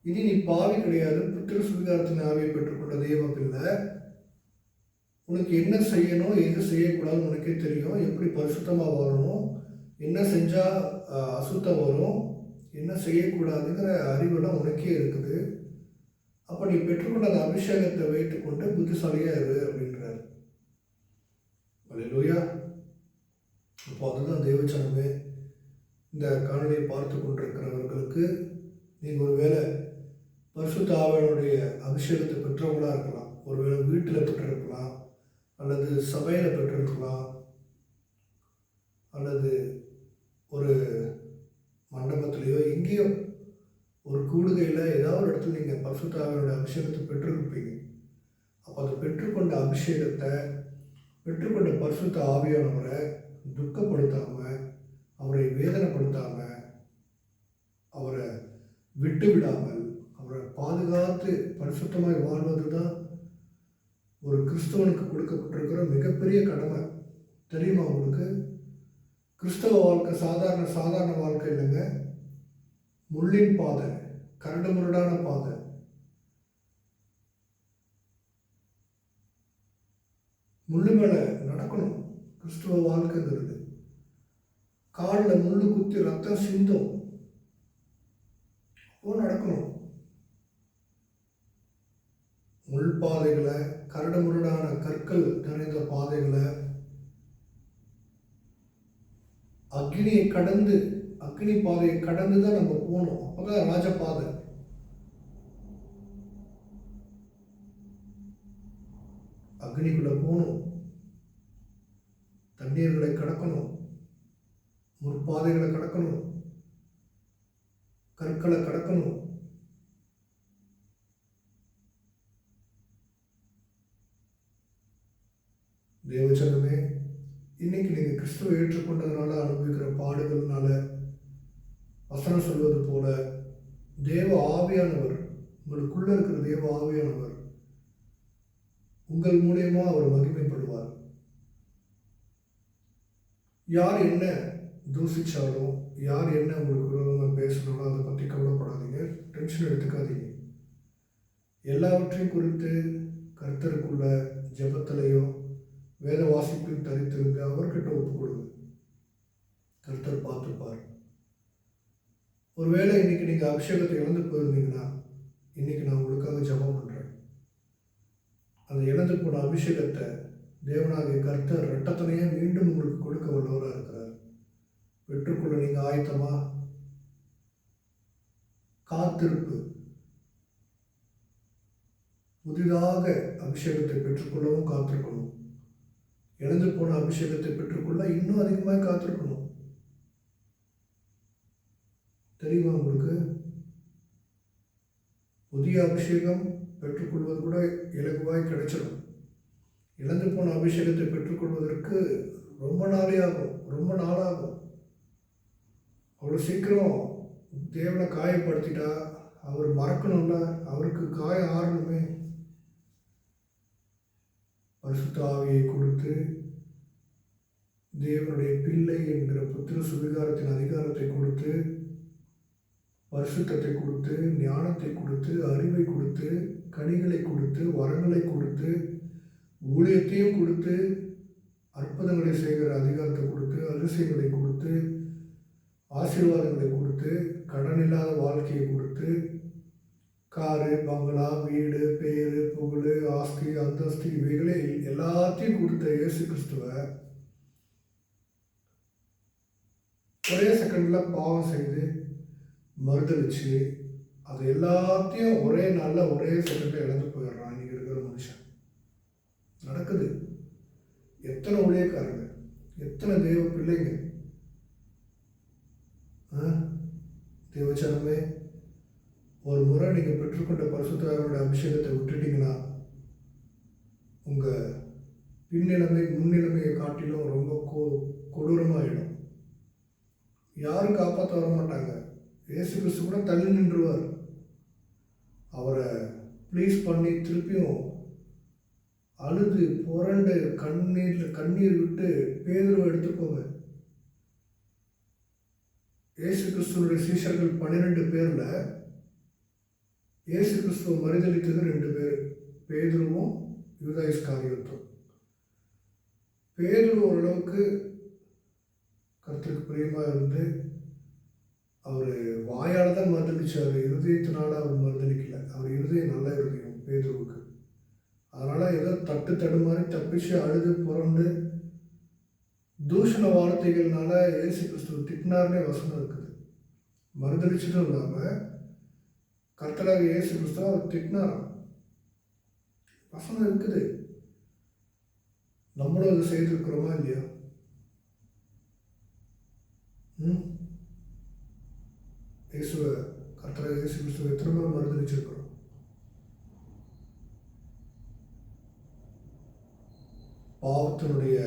இனி நீ பாவி கிடையாது, புத்திர சுவிகாரத்தின் ஆவியை பெற்றுக்கொண்ட தேவ பிள்ளை. உனக்கு என்ன செய்யணும், எது செய்யக்கூடாதுன்னு உனக்கே தெரியும். எப்படி பரிசுத்தமாக வாழணும், என்ன செஞ்சால் அசுத்தம் வரும், என்ன செய்யக்கூடாதுங்கிற அறிவெல்லாம் உனக்கே இருக்குது. அப்போ நீ பெற்றுக்கொண்ட அந்த அபிஷேகத்தை வைத்துக்கொண்டு புத்திசாலியாக இரு அப்படின்றார். அல்லேலூயா. அப்போ அதுதான் தேவச்சனமே. இந்த காணொலியை பார்த்து கொண்டிருக்கிறவர்களுக்கு நீங்கள் ஒரு வேளை பரிசுத்த ஆவியானுடைய அபிஷேகத்தை பெற்றவங்களாக இருக்கலாம். ஒருவேளை வீட்டில் பெற்றிருக்கலாம், அல்லது சபையில் பெற்றிருக்கலாம், அல்லது ஒரு மண்டபத்திலேயோ எங்கேயோ ஒரு கூடுகையில் ஏதாவது ஒரு இடத்துல நீங்கள் பரிசுத்த ஆவியானுடைய அபிஷேகத்தை பெற்றிருப்பீங்க. அப்போ அதை பெற்றுக்கொண்ட அபிஷேகத்தை, பெற்றுக்கொண்ட பரிசுத்த ஆவியானவரை துக்கப்படுத்தாமல், அவரை வேதனைப்படுத்தாமல், அவரை விட்டு விடாமல், அவரை பாதுகாத்து பரிசுத்தமாய் வாழ்வது தான் ஒரு கிறிஸ்தவனுக்கு கொடுக்கப்பட்டிருக்கிற மிகப்பெரிய கடமை. தெரியுமா உங்களுக்கு? கிறிஸ்தவ வாழ்க்கை சாதாரண வாழ்க்கை இல்லைங்க. முள்ளின் பாதை, கரடு முரடான பாதை. முள்ளு மேலே நடக்கணும். கிறிஸ்துவ வாழ்க்கைங்கிறது காலில் முள்ளு குத்தி ரத்தம் சிந்தும், அப்போ நடக்கணும். முள் பாதைகளை, கரடு முரடான கற்கள் நிறைந்த பாதைகளை, அக்னியை கடந்து, அக்னி பாதையை கடந்து தான் நம்ம போகணும். அப்போதான் ராஜபாதை. அக்னிக்குள்ள போகணும், தண்ணீர்களை கடக்கணும், முற்பாதைகளை கடக்கணும், கற்களை கடக்கணும். தேவச்சனமே, இன்னைக்கு நீங்கள் கிறிஸ்துவை ஏற்றுக்கொண்டதுனால அனுபவிக்கிற பாடுகள்னால வசனம் சொல்வது போல தேவ ஆவியானவர், உங்களுக்குள்ள இருக்கிற தேவ ஆவியானவர் உங்கள் மூலியமா அவர் மகிமைப்படுவார். யார் என்ன தூசிச்சாலும், யார் என்ன உங்களுக்கு விரோதமாக பேசணும்னோ அதை பற்றி கவலைப்படாதீங்க, டென்ஷன் எடுத்துக்காதீங்க. எல்லாவற்றையும் குறித்து கர்த்தருக்குள்ள ஜெபத்திலையோ வேத வாசிப்பில் தரித்திருந்து அவர்கிட்ட ஒப்பு கொடுங்க. கர்த்தர் பார்த்துப்பார். ஒருவேளை இன்னைக்கு நீங்கள் அபிஷேகத்தை இழந்து போயிருந்தீங்கன்னா, இன்னைக்கு நான் உங்களுக்காக ஜெபம் பண்ணுறேன். அந்த இழந்து போன அபிஷேகத்தை தேவனாகிய கர்த்தர் இரட்டத்தனையே மீண்டும் உங்களுக்கு கொடுக்க வல்லவராக இருக்கிறார். பெற்றுக்கொள்ள நீங்கள் ஆயத்தமா? காத்திருப்பு. புதிதாக அபிஷேகத்தை பெற்றுக்கொள்ளவும் காத்திருக்கணும். இழந்து போன அபிஷேகத்தை பெற்றுக்கொள்ள இன்னும் அதிகமாக காத்திருக்கணும். தெரியுமா உங்களுக்கு? புதிய அபிஷேகம் பெற்றுக்கொள்வது கூட இலகுவாய் கிடைச்சிடும். இழந்து போன அபிஷேகத்தை பெற்றுக்கொள்வதற்கு ரொம்ப நாளாகும். அவ்வளோ சீக்கிரம் தேவனை காயப்படுத்திட்டா அவர் மறக்கணும்ல, அவருக்கு காயம் ஆறணுமே. பரிசுத்த ஆவியை கொடுத்து தேவனுடைய பிள்ளை என்கிற புத்திர சுவிகாரத்தின் அதிகாரத்தை கொடுத்து, பரிசுத்தத்தை கொடுத்து, ஞானத்தை கொடுத்து, அறிவை கொடுத்து, கனிகளை கொடுத்து, வரங்களை கொடுத்து, ஊழியத்தையும் கொடுத்து, அற்புதங்களை செய்கிற அதிகாரத்தை கொடுத்து, அதிசயங்களை கொடுத்து, ஆசீர்வாதங்களை கொடுத்து, கடன் இல்லாத வாழ்க்கையை கொடுத்து, காரு, பங்களா, வீடு, பேரு, புகழ், ஆஸ்தி, அந்தஸ்து இவைகளே எல்லாத்தையும் கொடுத்த இயேசு கிறிஸ்துவை ஒரே செகண்ட்ல பாவம் செய்து மறுதளிச்சு அது எல்லாத்தையும் ஒரே நாளில் ஒரே செகண்ட்ல இழந்து போயிடுறான் இன்னைக்கு இருக்கிற மனுஷன். நடக்குது. எத்தனை ஊழியக்காரங்க, எத்தனை தெய்வ பிள்ளைங்க. தேவச்சனமே, ஒரு முறை நீங்கள் பெற்றுக்கொண்ட பரிசுத்தவாவியோட அபிஷேகத்தை விட்டுட்டீங்கன்னா உங்கள் பின்னிலைமை முன்னிலைமையை காட்டிலும் ரொம்ப கொடூரமாகிடும். யாரும் காப்பாற்ற வர மாட்டாங்க. இயேசு கிறிஸ்து கூட தள்ளி நின்றுவார். அவரை ப்ளீஸ் பண்ணி திருப்பியும் அழுது புரண்டு கண்ணீர் விட்டு பேதுருவை எடுத்துக்கோங்க. இயேசு கிறிஸ்துவனுடைய சீஷர்கள் 12 பேரில் இயேசு கிறிஸ்துவ மறுதளித்தது 2 பேர், பேதுருவும் யூதா இஸ்காரியோத்தும். பேதுரு ஓரளவுக்கு கர்த்தருக்கு பிரியமாக இருந்து அவர் வாயால் தான் மறுதளிச்சார், இருதயத்தினால அவர் மறுதளிக்கல. அவர் இருதயம் நல்ல இருதயம் பேதுருவுக்கு. அதனால் ஏதோ தடுமாறி தப்பிச்சு அழுது புரண்டு தூஷண வார்த்தைகள்னால இயேசு கிறிஸ்துவ திட்டினார்னே வசனம் இருக்குது. மறுதளிச்சதும் இல்லாமல் கர்த்தராக இயேசு கிறிஸ்துவ அவர் திட்டினாராம், வசனம் இருக்குது. நம்மளும் அதை செய்திருக்கிறோமா இல்லையா? இயேசுவை, கர்த்தராக இயேசு கிறிஸ்துவ எத்தனை முறை மறுதளிச்சிருக்கிறோம்? பாவத்தினுடைய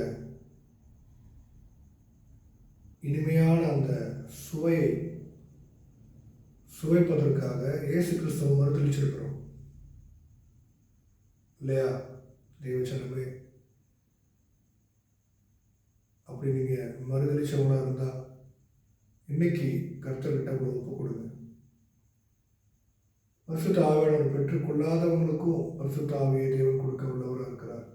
இனிமையான அந்த சுவையை சுவைப்பதற்காக இயேசு கிறிஸ்துவ மறுதளிச்சிருக்கிறோம் இல்லையா? தேவச்சனமே, அப்படி நீங்கள் மறுதளிச்சவங்களா இருந்தால் இன்னைக்கு கர்த்தர்கிட்ட கூட ஒப்பு கொடுங்க. பரிசுத்த ஆவியானவர் பெற்றுக்கொள்ளாதவங்களுக்கும் பரிசுத்த ஆவியை தேவன் கொடுக்க உள்ளவராக இருக்கிறார்.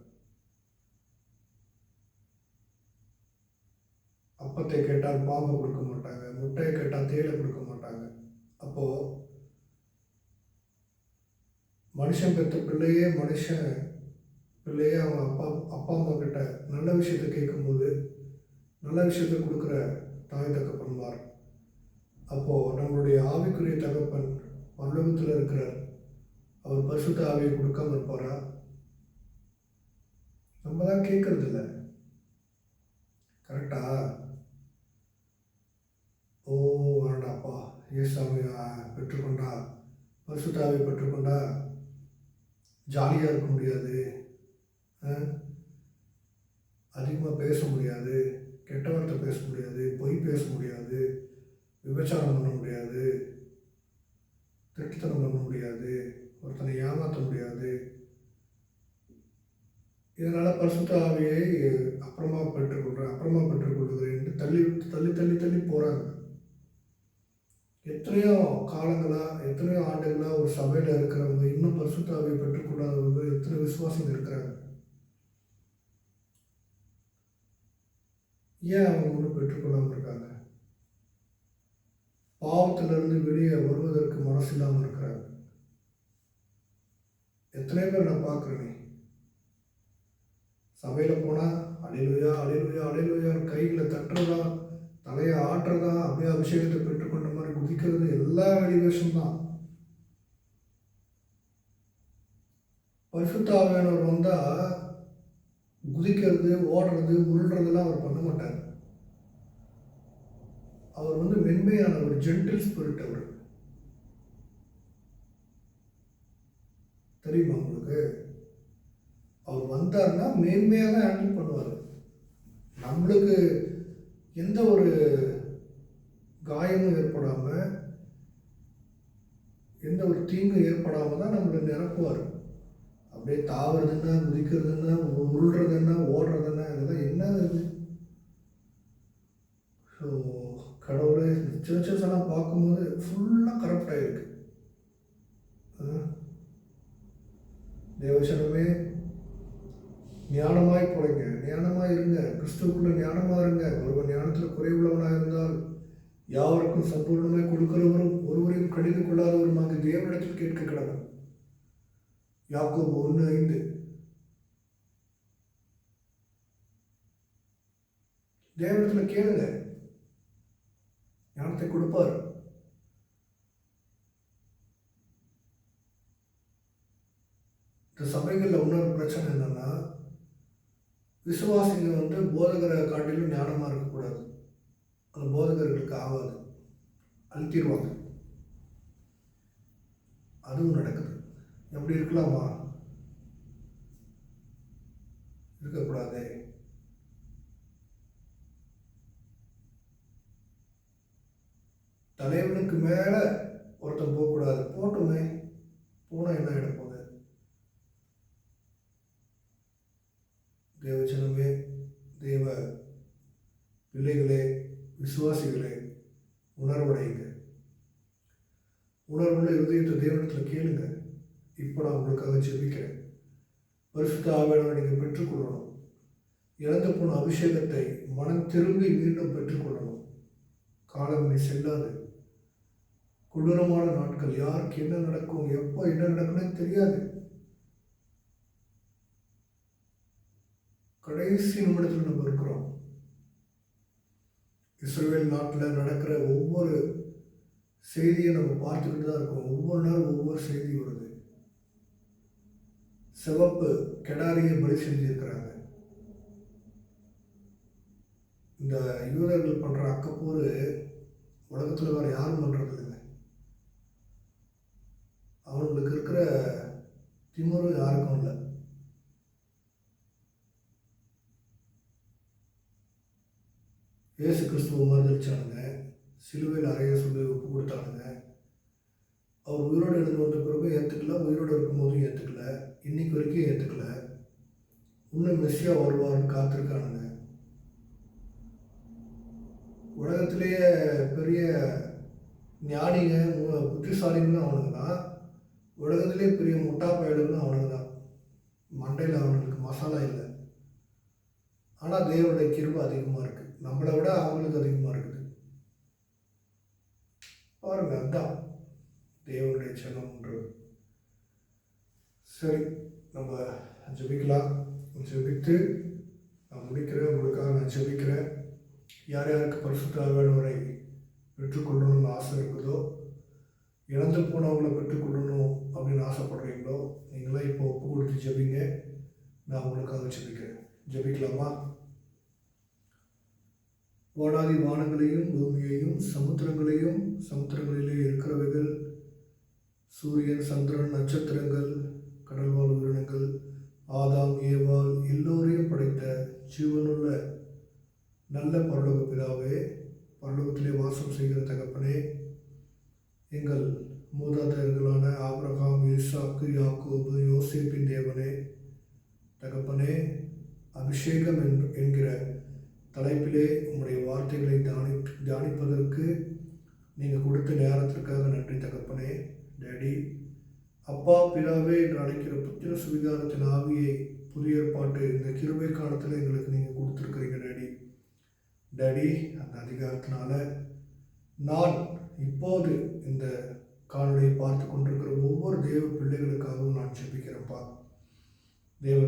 அப்பத்தை கேட்டால் பாம்பை கொடுக்க மாட்டாங்க, முட்டையை கேட்டால் தேலை கொடுக்க மாட்டாங்க. அப்போது மனுஷன் பெற்ற பிள்ளையே அவங்க அப்பா அம்மா கிட்ட நல்ல விஷயத்தை கேட்கும்போது நல்ல விஷயத்தை கொடுக்குற தாய் தகப்பன்மார். அப்போது நம்மளுடைய ஆவிக்குரிய தகப்பன் பரலோகத்தில் இருக்கிறார். அவர் பரிசுத்த ஆவியை கொடுக்காம இருப்பாரா? நம்ம தான் கேட்கறது இல்லை. கரெக்டா? ஓ வேண்டாப்பா, ஏசாமி பெற்றுக்கொண்டா, பரிசுத்த ஆவியை பெற்றுக்கொண்டா ஜாலியாக இருக்க முடியாது, அதிகமாக பேச முடியாது, கெட்ட வார்த்தை பேச முடியாது, பொய் பேச முடியாது, விபச்சாரம் பண்ண முடியாது, திருட்டுத்தனம் பண்ண முடியாது, ஒருத்தனை ஏமாற்ற முடியாது. இதனால் பரிசுத்த ஆவியை அப்புறமா பெற்றுக்கொள்கிறேன் என்று தள்ளி தள்ளி தள்ளி தள்ளி போகிறாங்க. எத்தனையோ காலங்களாக, எத்தனையோ ஆண்டுகளாக ஒரு சபையில் இருக்கிறவங்க இன்னும் பரிசுத்த ஆவியை பெற்றுக்கொள்ளாதவங்க எத்தனை விசுவாசம் இருக்கிறாங்க. ஏன் அவங்க ஒன்றும் பெற்றுக்கொள்ளாமல் இருக்காங்க? பாவத்திலிருந்து வெளியே வருவதற்கு மனசு இல்லாமல் இருக்கிறாங்க. எத்தனை பேர் நான் பார்க்குறேனே, சபையில் போனால் அலையிலுயா அலையிலுயா அலையிலுயா கைகளை தட்டுறதா, தலையை ஆட்டுறதா, அப்படியே அபிஷேகத்தை பெற்றுக்கொண்ட மாதிரி குதிக்கிறது, எல்லா வெளிவேஷம்தான். பரிசுத்த ஆவியானவர் வந்தால் குதிக்கிறது, ஓடுறது, உருள்றதெல்லாம் அவர் பண்ண மாட்டார். அவர் மென்மையான ஒரு ஜென்டில் ஸ்பிரிட். அவர் தெரியுமா உங்களுக்கு? அவர் வந்தார்னா மேன்மையாக தான் ஹேண்டில் பண்ணுவார். நம்மளுக்கு எந்த ஒரு காயமும் ஏற்படாமல், எந்த ஒரு தீங்கும் ஏற்படாமல் தான் நம்மளை நிரப்புவார். அப்படியே தாவறதுன்னா, குதிக்கிறதுன்னா, உருள்றதுன்னா, ஓடுறதுன்னா, இதெல்லாம் என்ன? ஸோ கடவுளை சர்ச்சஸ் எல்லாம் பார்க்கும்போது ஃபுல்லாக கரப்ட் ஆகிருக்கு. தேவசனமே ஞானமாய் போடுங்க, ஞானமாக இருங்க, கிறிஸ்துவுக்குள்ள ஞானமாக இருங்க. ஒருவன் ஞானத்தில் குறைவுள்ளவனாக இருந்தால் யாவருக்கும் சம்பூர்ணமாய் கொடுக்கிறவரும் ஒருவரையும் கடிந்து கொள்ளாதவருமாக தேவனிடத்தில் கேட்க கிடக்கும். யாக்கோபு 1:5. தேவனிடத்தில் கேளுங்க, ஞானத்தை கொடுப்பார். இந்த சபைகளில் இன்னொரு பிரச்சனை என்னன்னா, விசுவாசிங்க போதகரை காட்டிலும் ஞானமாக இருக்கக்கூடாது. அந்த போதகர்களுக்கு ஆகாது, அழுத்திடுவாங்க. அதுவும் நடக்குது. எப்படி இருக்கலாமா? இருக்கக்கூடாதே. தலைவனுக்கு மேலே ஒருத்தன் போகக்கூடாது. போட்டுமே, போனால் என்ன ஆகிட போகுது? தேவஜனமே, தேவ பிள்ளைகளே, விசுவாசிகளே, உணர்வடையுங்க. உணர்வுள்ள இருதயத்தை தேவனிடத்தில் கேளுங்க. இப்போ நான் உங்களுக்காக ஜெபிக்கிறேன். பரிசுத்த ஆவியானவரை நீங்கள் பெற்றுக்கொள்ளணும். இழந்து போன அபிஷேகத்தை மனம் திரும்பி மீண்டும் பெற்றுக்கொள்ளணும். காலம் இனி செல்லாது. கொடூரமான நாட்கள். யாருக்கு என்ன நடக்கும், எப்போ என்ன நடக்கும்னு தெரியாது. கடைசி நிமிடத்தில் நம்ம இருக்கிறோம். இஸ்ரவேல் நாட்டில் நடக்கிற ஒவ்வொரு செய்தியை நம்ம பார்த்துக்கிட்டு தான் இருக்கோம். ஒவ்வொரு நாள் ஒவ்வொரு செய்தி வருது. சிவப்பு கெடாரியை பலி செஞ்சிருக்கிறாங்க. இந்த யூதர்கள் பண்ணுற அக்கப்போர் உலகத்தில் வேறு யாரும் பண்ணுறது இல்லைங்க. அவங்களுக்கு இருக்கிற திமிரு யாருக்கும் இல்லை. இயேசு கிறிஸ்துவ மறுதளிச்சானுங்க, சிலுவையில் அறைய சொல்லி ஒப்பு கொடுத்தானுங்க. அவர் உயிரோடு எழுந்து வந்த பிறகு ஏற்றுக்கல, உயிரோடு இருக்கும்போதும் ஏற்றுக்கல, இன்னைக்கு வரைக்கும் ஏற்றுக்கல. இன்னும் மெஸ்ஸியா வருவார்னு காத்திருக்கானுங்க. உலகத்திலேயே பெரிய ஞானிங்க, புத்திசாலிங்களும் அவனுங்க தான். உலகத்திலே பெரிய முட்டா பயலுங்களும் அவனுங்க தான். மண்டையில் அவனுக்கு மசாலா இல்லை. ஆனால் தேவனுடைய கிருபை அதிகமாக இருக்குது. நம்மளை விட அவங்களுக்கு அதிகமாக இருக்குது. பாருங்க, அதுதான் தேவனுடைய செல்லம்ன்றது. சரி, நம்ம ஜெபிக்கலாம். ஜெபித்து நான் முடிக்கிறேன். உங்களுக்காக நான் ஜெபிக்கிறேன். யார் யாருக்கு பரிசுத்த ஆவியானவரை பெற்றுக்கொள்ளணும்னு ஆசை இருக்குதோ, இழந்து போனவங்களை பெற்றுக்கொள்ளணும் அப்படின்னு ஆசைப்படுறீங்களோ, நீங்களாம் இப்போ ஒப்பு கொடுத்து ஜெபிங்க. நான் உங்களுக்காக ஜெபிக்கிறேன். ஜெபிக்கலாமா? வானாதி வானங்களையும் பூமியையும் சமுத்திரங்களையும் சமுத்திரங்களிலே இருக்கிறவைகள், சூரியன், சந்திரன், நட்சத்திரங்கள், கடல்வாழ் உயிரினங்கள், ஆதாம், ஏவாள் எல்லோரையும் படைத்த ஜீவனுள்ள நல்ல பரலோக பிதாவே, பரலோகத்திலே வாசம் செய்கிற தகப்பனே, எங்கள் மூதாதையர்களான ஆபிரகாம், ஈசாக்கு, யாக்கோபு, யோசேப்பின் தேவனே, தகப்பனே, அபிஷேகம் என்கிற தலைப்பிலே உங்களுடைய வார்த்தைகளை தியானிப்பதற்கு நீங்கள் கொடுத்த நேரத்திற்காக நன்றி தகப்பனே. டேடி, அப்பா பிதாவே என்று அழைக்கிற புத்திர சுவிகாரத்தின் ஆவியை புதிய ஏற்பாட்டு இந்த கிருபை காலத்தில் எங்களுக்கு நீங்கள் கொடுத்துருக்குறீங்க டேடி. அந்த அதிகாரத்தினால நான் இப்போது இந்த காணொலியை பார்த்து கொண்டிருக்கிற ஒவ்வொரு தேவ பிள்ளைகளுக்காகவும் நான் ஜெபிக்கிறேன்ப்பா. தேவ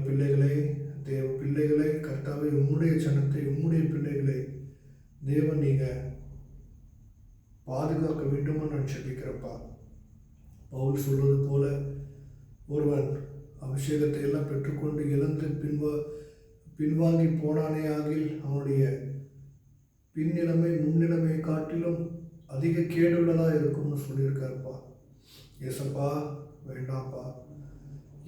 பிள்ளைகளை கர்த்தாவே, உம்முடைய ஜனத்தை, உம்முடைய பிள்ளைகளை தேவன் நீங்கள் பாதுகாக்க வேண்டுமா நான் ஜெபிக்கிறப்பா. பவுல் சொல்வது போல, ஒருவன் அபிஷேகத்தை எல்லாம் பெற்றுக்கொண்டு இழந்து பின்வாங்கி போனானே ஆகில் அவனுடைய பின்னிலைமை முன்னிலைமையை காட்டிலும் அதிக கேடுள்ளதாக இருக்கும்னு சொல்லியிருக்காருப்பா. ஏசப்பா, வேண்டாம்ப்பா.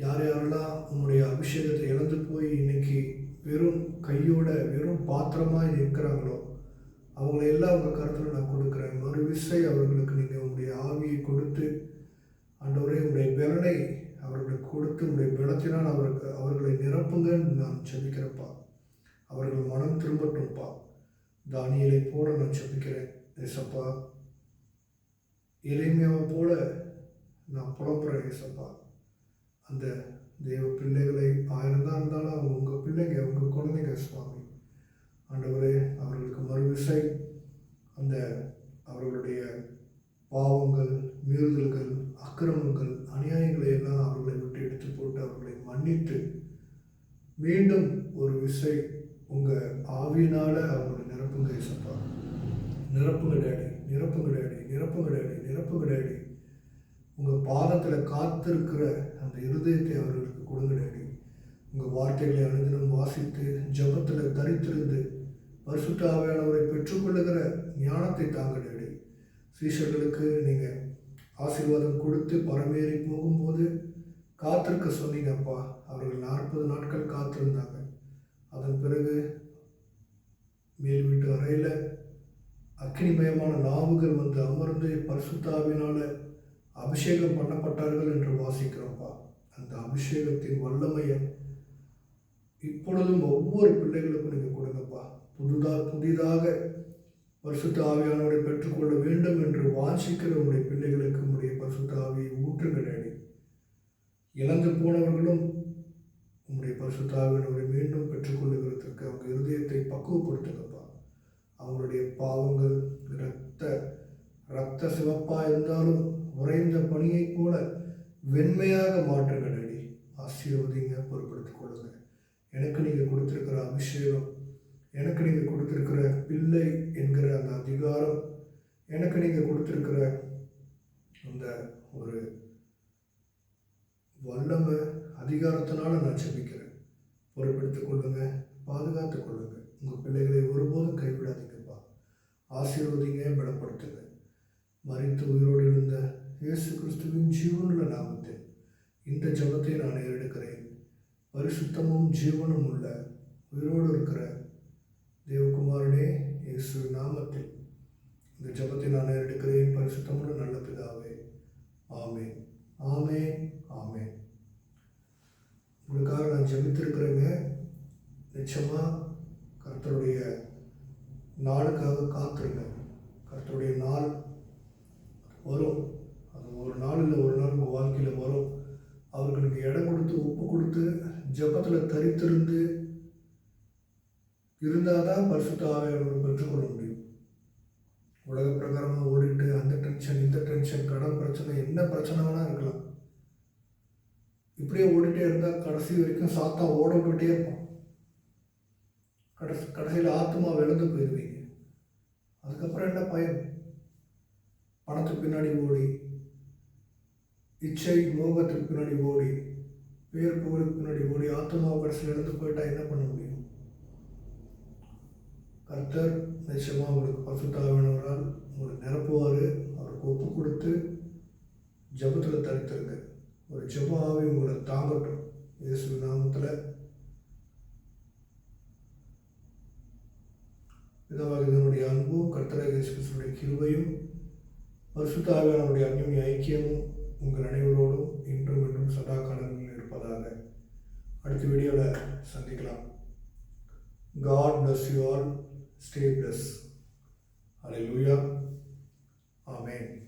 யார் யாரெல்லாம் உன்னுடைய அபிஷேகத்தை இழந்து போய் இன்னைக்கு வெறும் கையோட வெறும் பாத்திரமாக இருக்கிறாங்களோ, அவங்களை எல்லாம் உங்கள் கருத்தில் நான் கொடுக்குறேன். மறுவிசை அவர்களுக்கு நீங்கள் உங்களுடைய ஆவியை கொடுத்து, ஆண்டவரே, உங்களுடைய பலனை அவர்களுக்கு கொடுத்து, உங்களுடைய பலத்தினால் அவர்களை நிரப்புங்கன்னு நான் ஜெபிக்கிறேன்ப்பா. அவர்கள் மனம் திரும்பட்டும்ப்பா. தானியேலை போல நான் ஜெபிக்கிறேன் ஏசப்பா. எளிமையாவை போல நான் புலம்புறேன் ஏசப்பா. அந்த தேவ பிள்ளைகளை 1000 தான் இருந்தாலும் அவங்க உங்கள் பிள்ளைங்க, உங்கள் குழந்தைங்க சுவாமி. ஆண்டவரே, அவர்களுக்கு மறுவிசை அந்த அவர்களுடைய பாவங்கள், மீறுதல்கள், அக்கிரமங்கள், அநியாயங்களை எல்லாம் அவர்களை விட்டு எடுத்து போட்டு அவர்களை மன்னித்து மீண்டும் ஒரு விசை உங்கள் ஆவியினால் அவர்களை நிரப்புங்க ஏசப்பா. நிரப்புங்க டேடி, நிரப்புங்க டேடி, நிரப்புங்க டேடி, நிரப்புங்க டேடி. உங்கள் பாதத்தில் காத்திருக்கிற அந்த இருதயத்தை அவர்களுக்கு கொடுங்க டேடி. உங்கள் வார்த்தைகளை அனுதினம் வாசித்து ஜபத்தில் தரித்திருந்து பரிசுத்த ஆவியானவரை பெற்றுக்கொள்ளுகிற ஞானத்தை தாங்க டேடி. சீஷர்களுக்கு நீங்கள் ஆசீர்வாதம் கொடுத்து பரமேறி போகும்போது காத்திருக்க சொன்னீங்கப்பா. அவர்கள் 40 நாட்கள் காத்திருந்தாங்க. அதன் பிறகு மேல் வீட்டு அறையில் அக்கினிமயமான நாவுகள் வந்து அமர்ந்து பரிசுத்த ஆவியினால அபிஷேகம் பண்ணப்பட்டார்கள் என்று வாசிக்கிறோம்ப்பா. அந்த அபிஷேகத்தின் வல்லமையை இப்பொழுதும் ஒவ்வொரு பிள்ளைகளுக்கும் நீங்கள் கொடுங்கப்பா. புதிதாக பரிசுத்த ஆவியானவரை பெற்றுக்கொள்ள வேண்டும் என்று வாஞ்சிக்கிற உங்களுடைய பிள்ளைகளுக்கு உங்களுடைய பரிசுத்த ஆவியை ஊற்றுங்க டேடி. இழந்து போனவர்களும் உங்களுடைய பரிசுத்த ஆவியானவரை மீண்டும் பெற்றுக்கொள்ளுகிறதுக்கு அவங்க இருதயத்தை பக்குவப்படுத்துங்கப்பா. அவங்களுடைய பாவங்கள் இரத்த சிவப்பாக இருந்தாலும் உறைந்த பனியை போல வெண்மையாக மாற்றுங்க டேடி. ஆசீர்வதிங்க, பொறுப்படுத்திக் கொள்ளுங்க. எனக்கு நீங்கள் கொடுத்துருக்கிற அபிஷேகம், எனக்கு நீங்கள் கொடுத்துருக்கிற பிள்ளை என்கிற அந்த அதிகாரம், எனக்கு நீங்கள் கொடுத்துருக்கிற அந்த ஒரு வல்லமை அதிகாரத்தினால நான் ஜெபிக்கிறேன். பொறுப்படுத்திக் கொள்ளுங்க, பாதுகாத்து கொள்ளுங்க. உங்கள் பிள்ளைகளை ஒருபோதும் கைவிடாதீங்கப்பா. ஆசீர்வதிங்க, பலப்படுத்துங்க. மரித்து உயிரோடு இருந்த இயேசு கிறிஸ்துவின் ஜீவனுள்ள நாமத்தில் இந்த ஜபத்தை நான் ஏறெடுக்கிறேன். பரிசுத்தமும் ஜீவனும் உள்ள உயிரோடு இருக்கிற தேவகுமாரனே, இயேசு நாமத்தில் இந்த ஜபத்தை நான் ஏறெடுக்கிறேன். பரிசுத்தமுள்ள நல்ல பிதாவே, ஆமேன், ஆமேன், ஆமேன். உங்களுக்காக நான் ஜெபித்திருக்கிறேங்க. நிச்சயமாக கர்த்தருடைய நாளுக்காக காத்திருங்க. கர்த்தருடைய நாள் வரும். அது ஒரு நாள் இல்லை, ஒரு நாள் உங்கள் வாழ்க்கையில் வரும். அவர்களுக்கு இடம் கொடுத்து ஒப்பு கொடுத்து ஜபத்தில் தரித்திருந்து இருந்தால் தான் பரிசுத்த ஆவியானவரை பெற்றுக்கொள்ள முடியும். உலக பிரகாரமாக ஓடிட்டு அந்த டென்ஷன், இந்த டென்ஷன், கடன் பிரச்சனை, என்ன பிரச்சனை வேணால் இருக்கலாம். இப்படியே ஓடிட்டே இருந்தால் கடைசி வரைக்கும் சாத்தா ஓட விட்டுட்டே இருப்பான். கடைசியில் ஆத்மா விழுந்து போயிடுவீங்க. அதுக்கப்புறம் என்ன பயன்? பணத்துக்கு பின்னாடி ஓடி, இச்சை மோகத்துக்கு பின்னாடி ஓடி, பேர் புகழுக்கு பின்னாடி ஓடி ஆத்மாவை கடைசியில் இழந்து போயிட்டா என்ன பண்ண முடியும்? கர்த்தர் நிச்சயமாக உங்களுக்கு பரிசுத்த ஆவியானவரால் உங்களை நிரப்புவார். அவருக்கு ஒப்பு கொடுத்து ஜபத்தில் தரித்திருங்க. ஒரு ஜப ஆவி உங்களை தாங்கட்டும் இயேசு நாமத்தில். பிதாவாகிய அன்பும் கர்த்தராகிய இயேசு கிறிஸ்துவினுடைய கிருபையும் பரிசுத்த ஆவியானவருடைய அந்யோன்ய ஐக்கியமும் உங்கள் அனைவரோடும் இன்றும் இன்றும் சதா காலங்களில் இருப்பதாக. அடுத்த வீடியோவில் சந்திக்கலாம். God bless you all. Stay blessed. Hallelujah. Amen.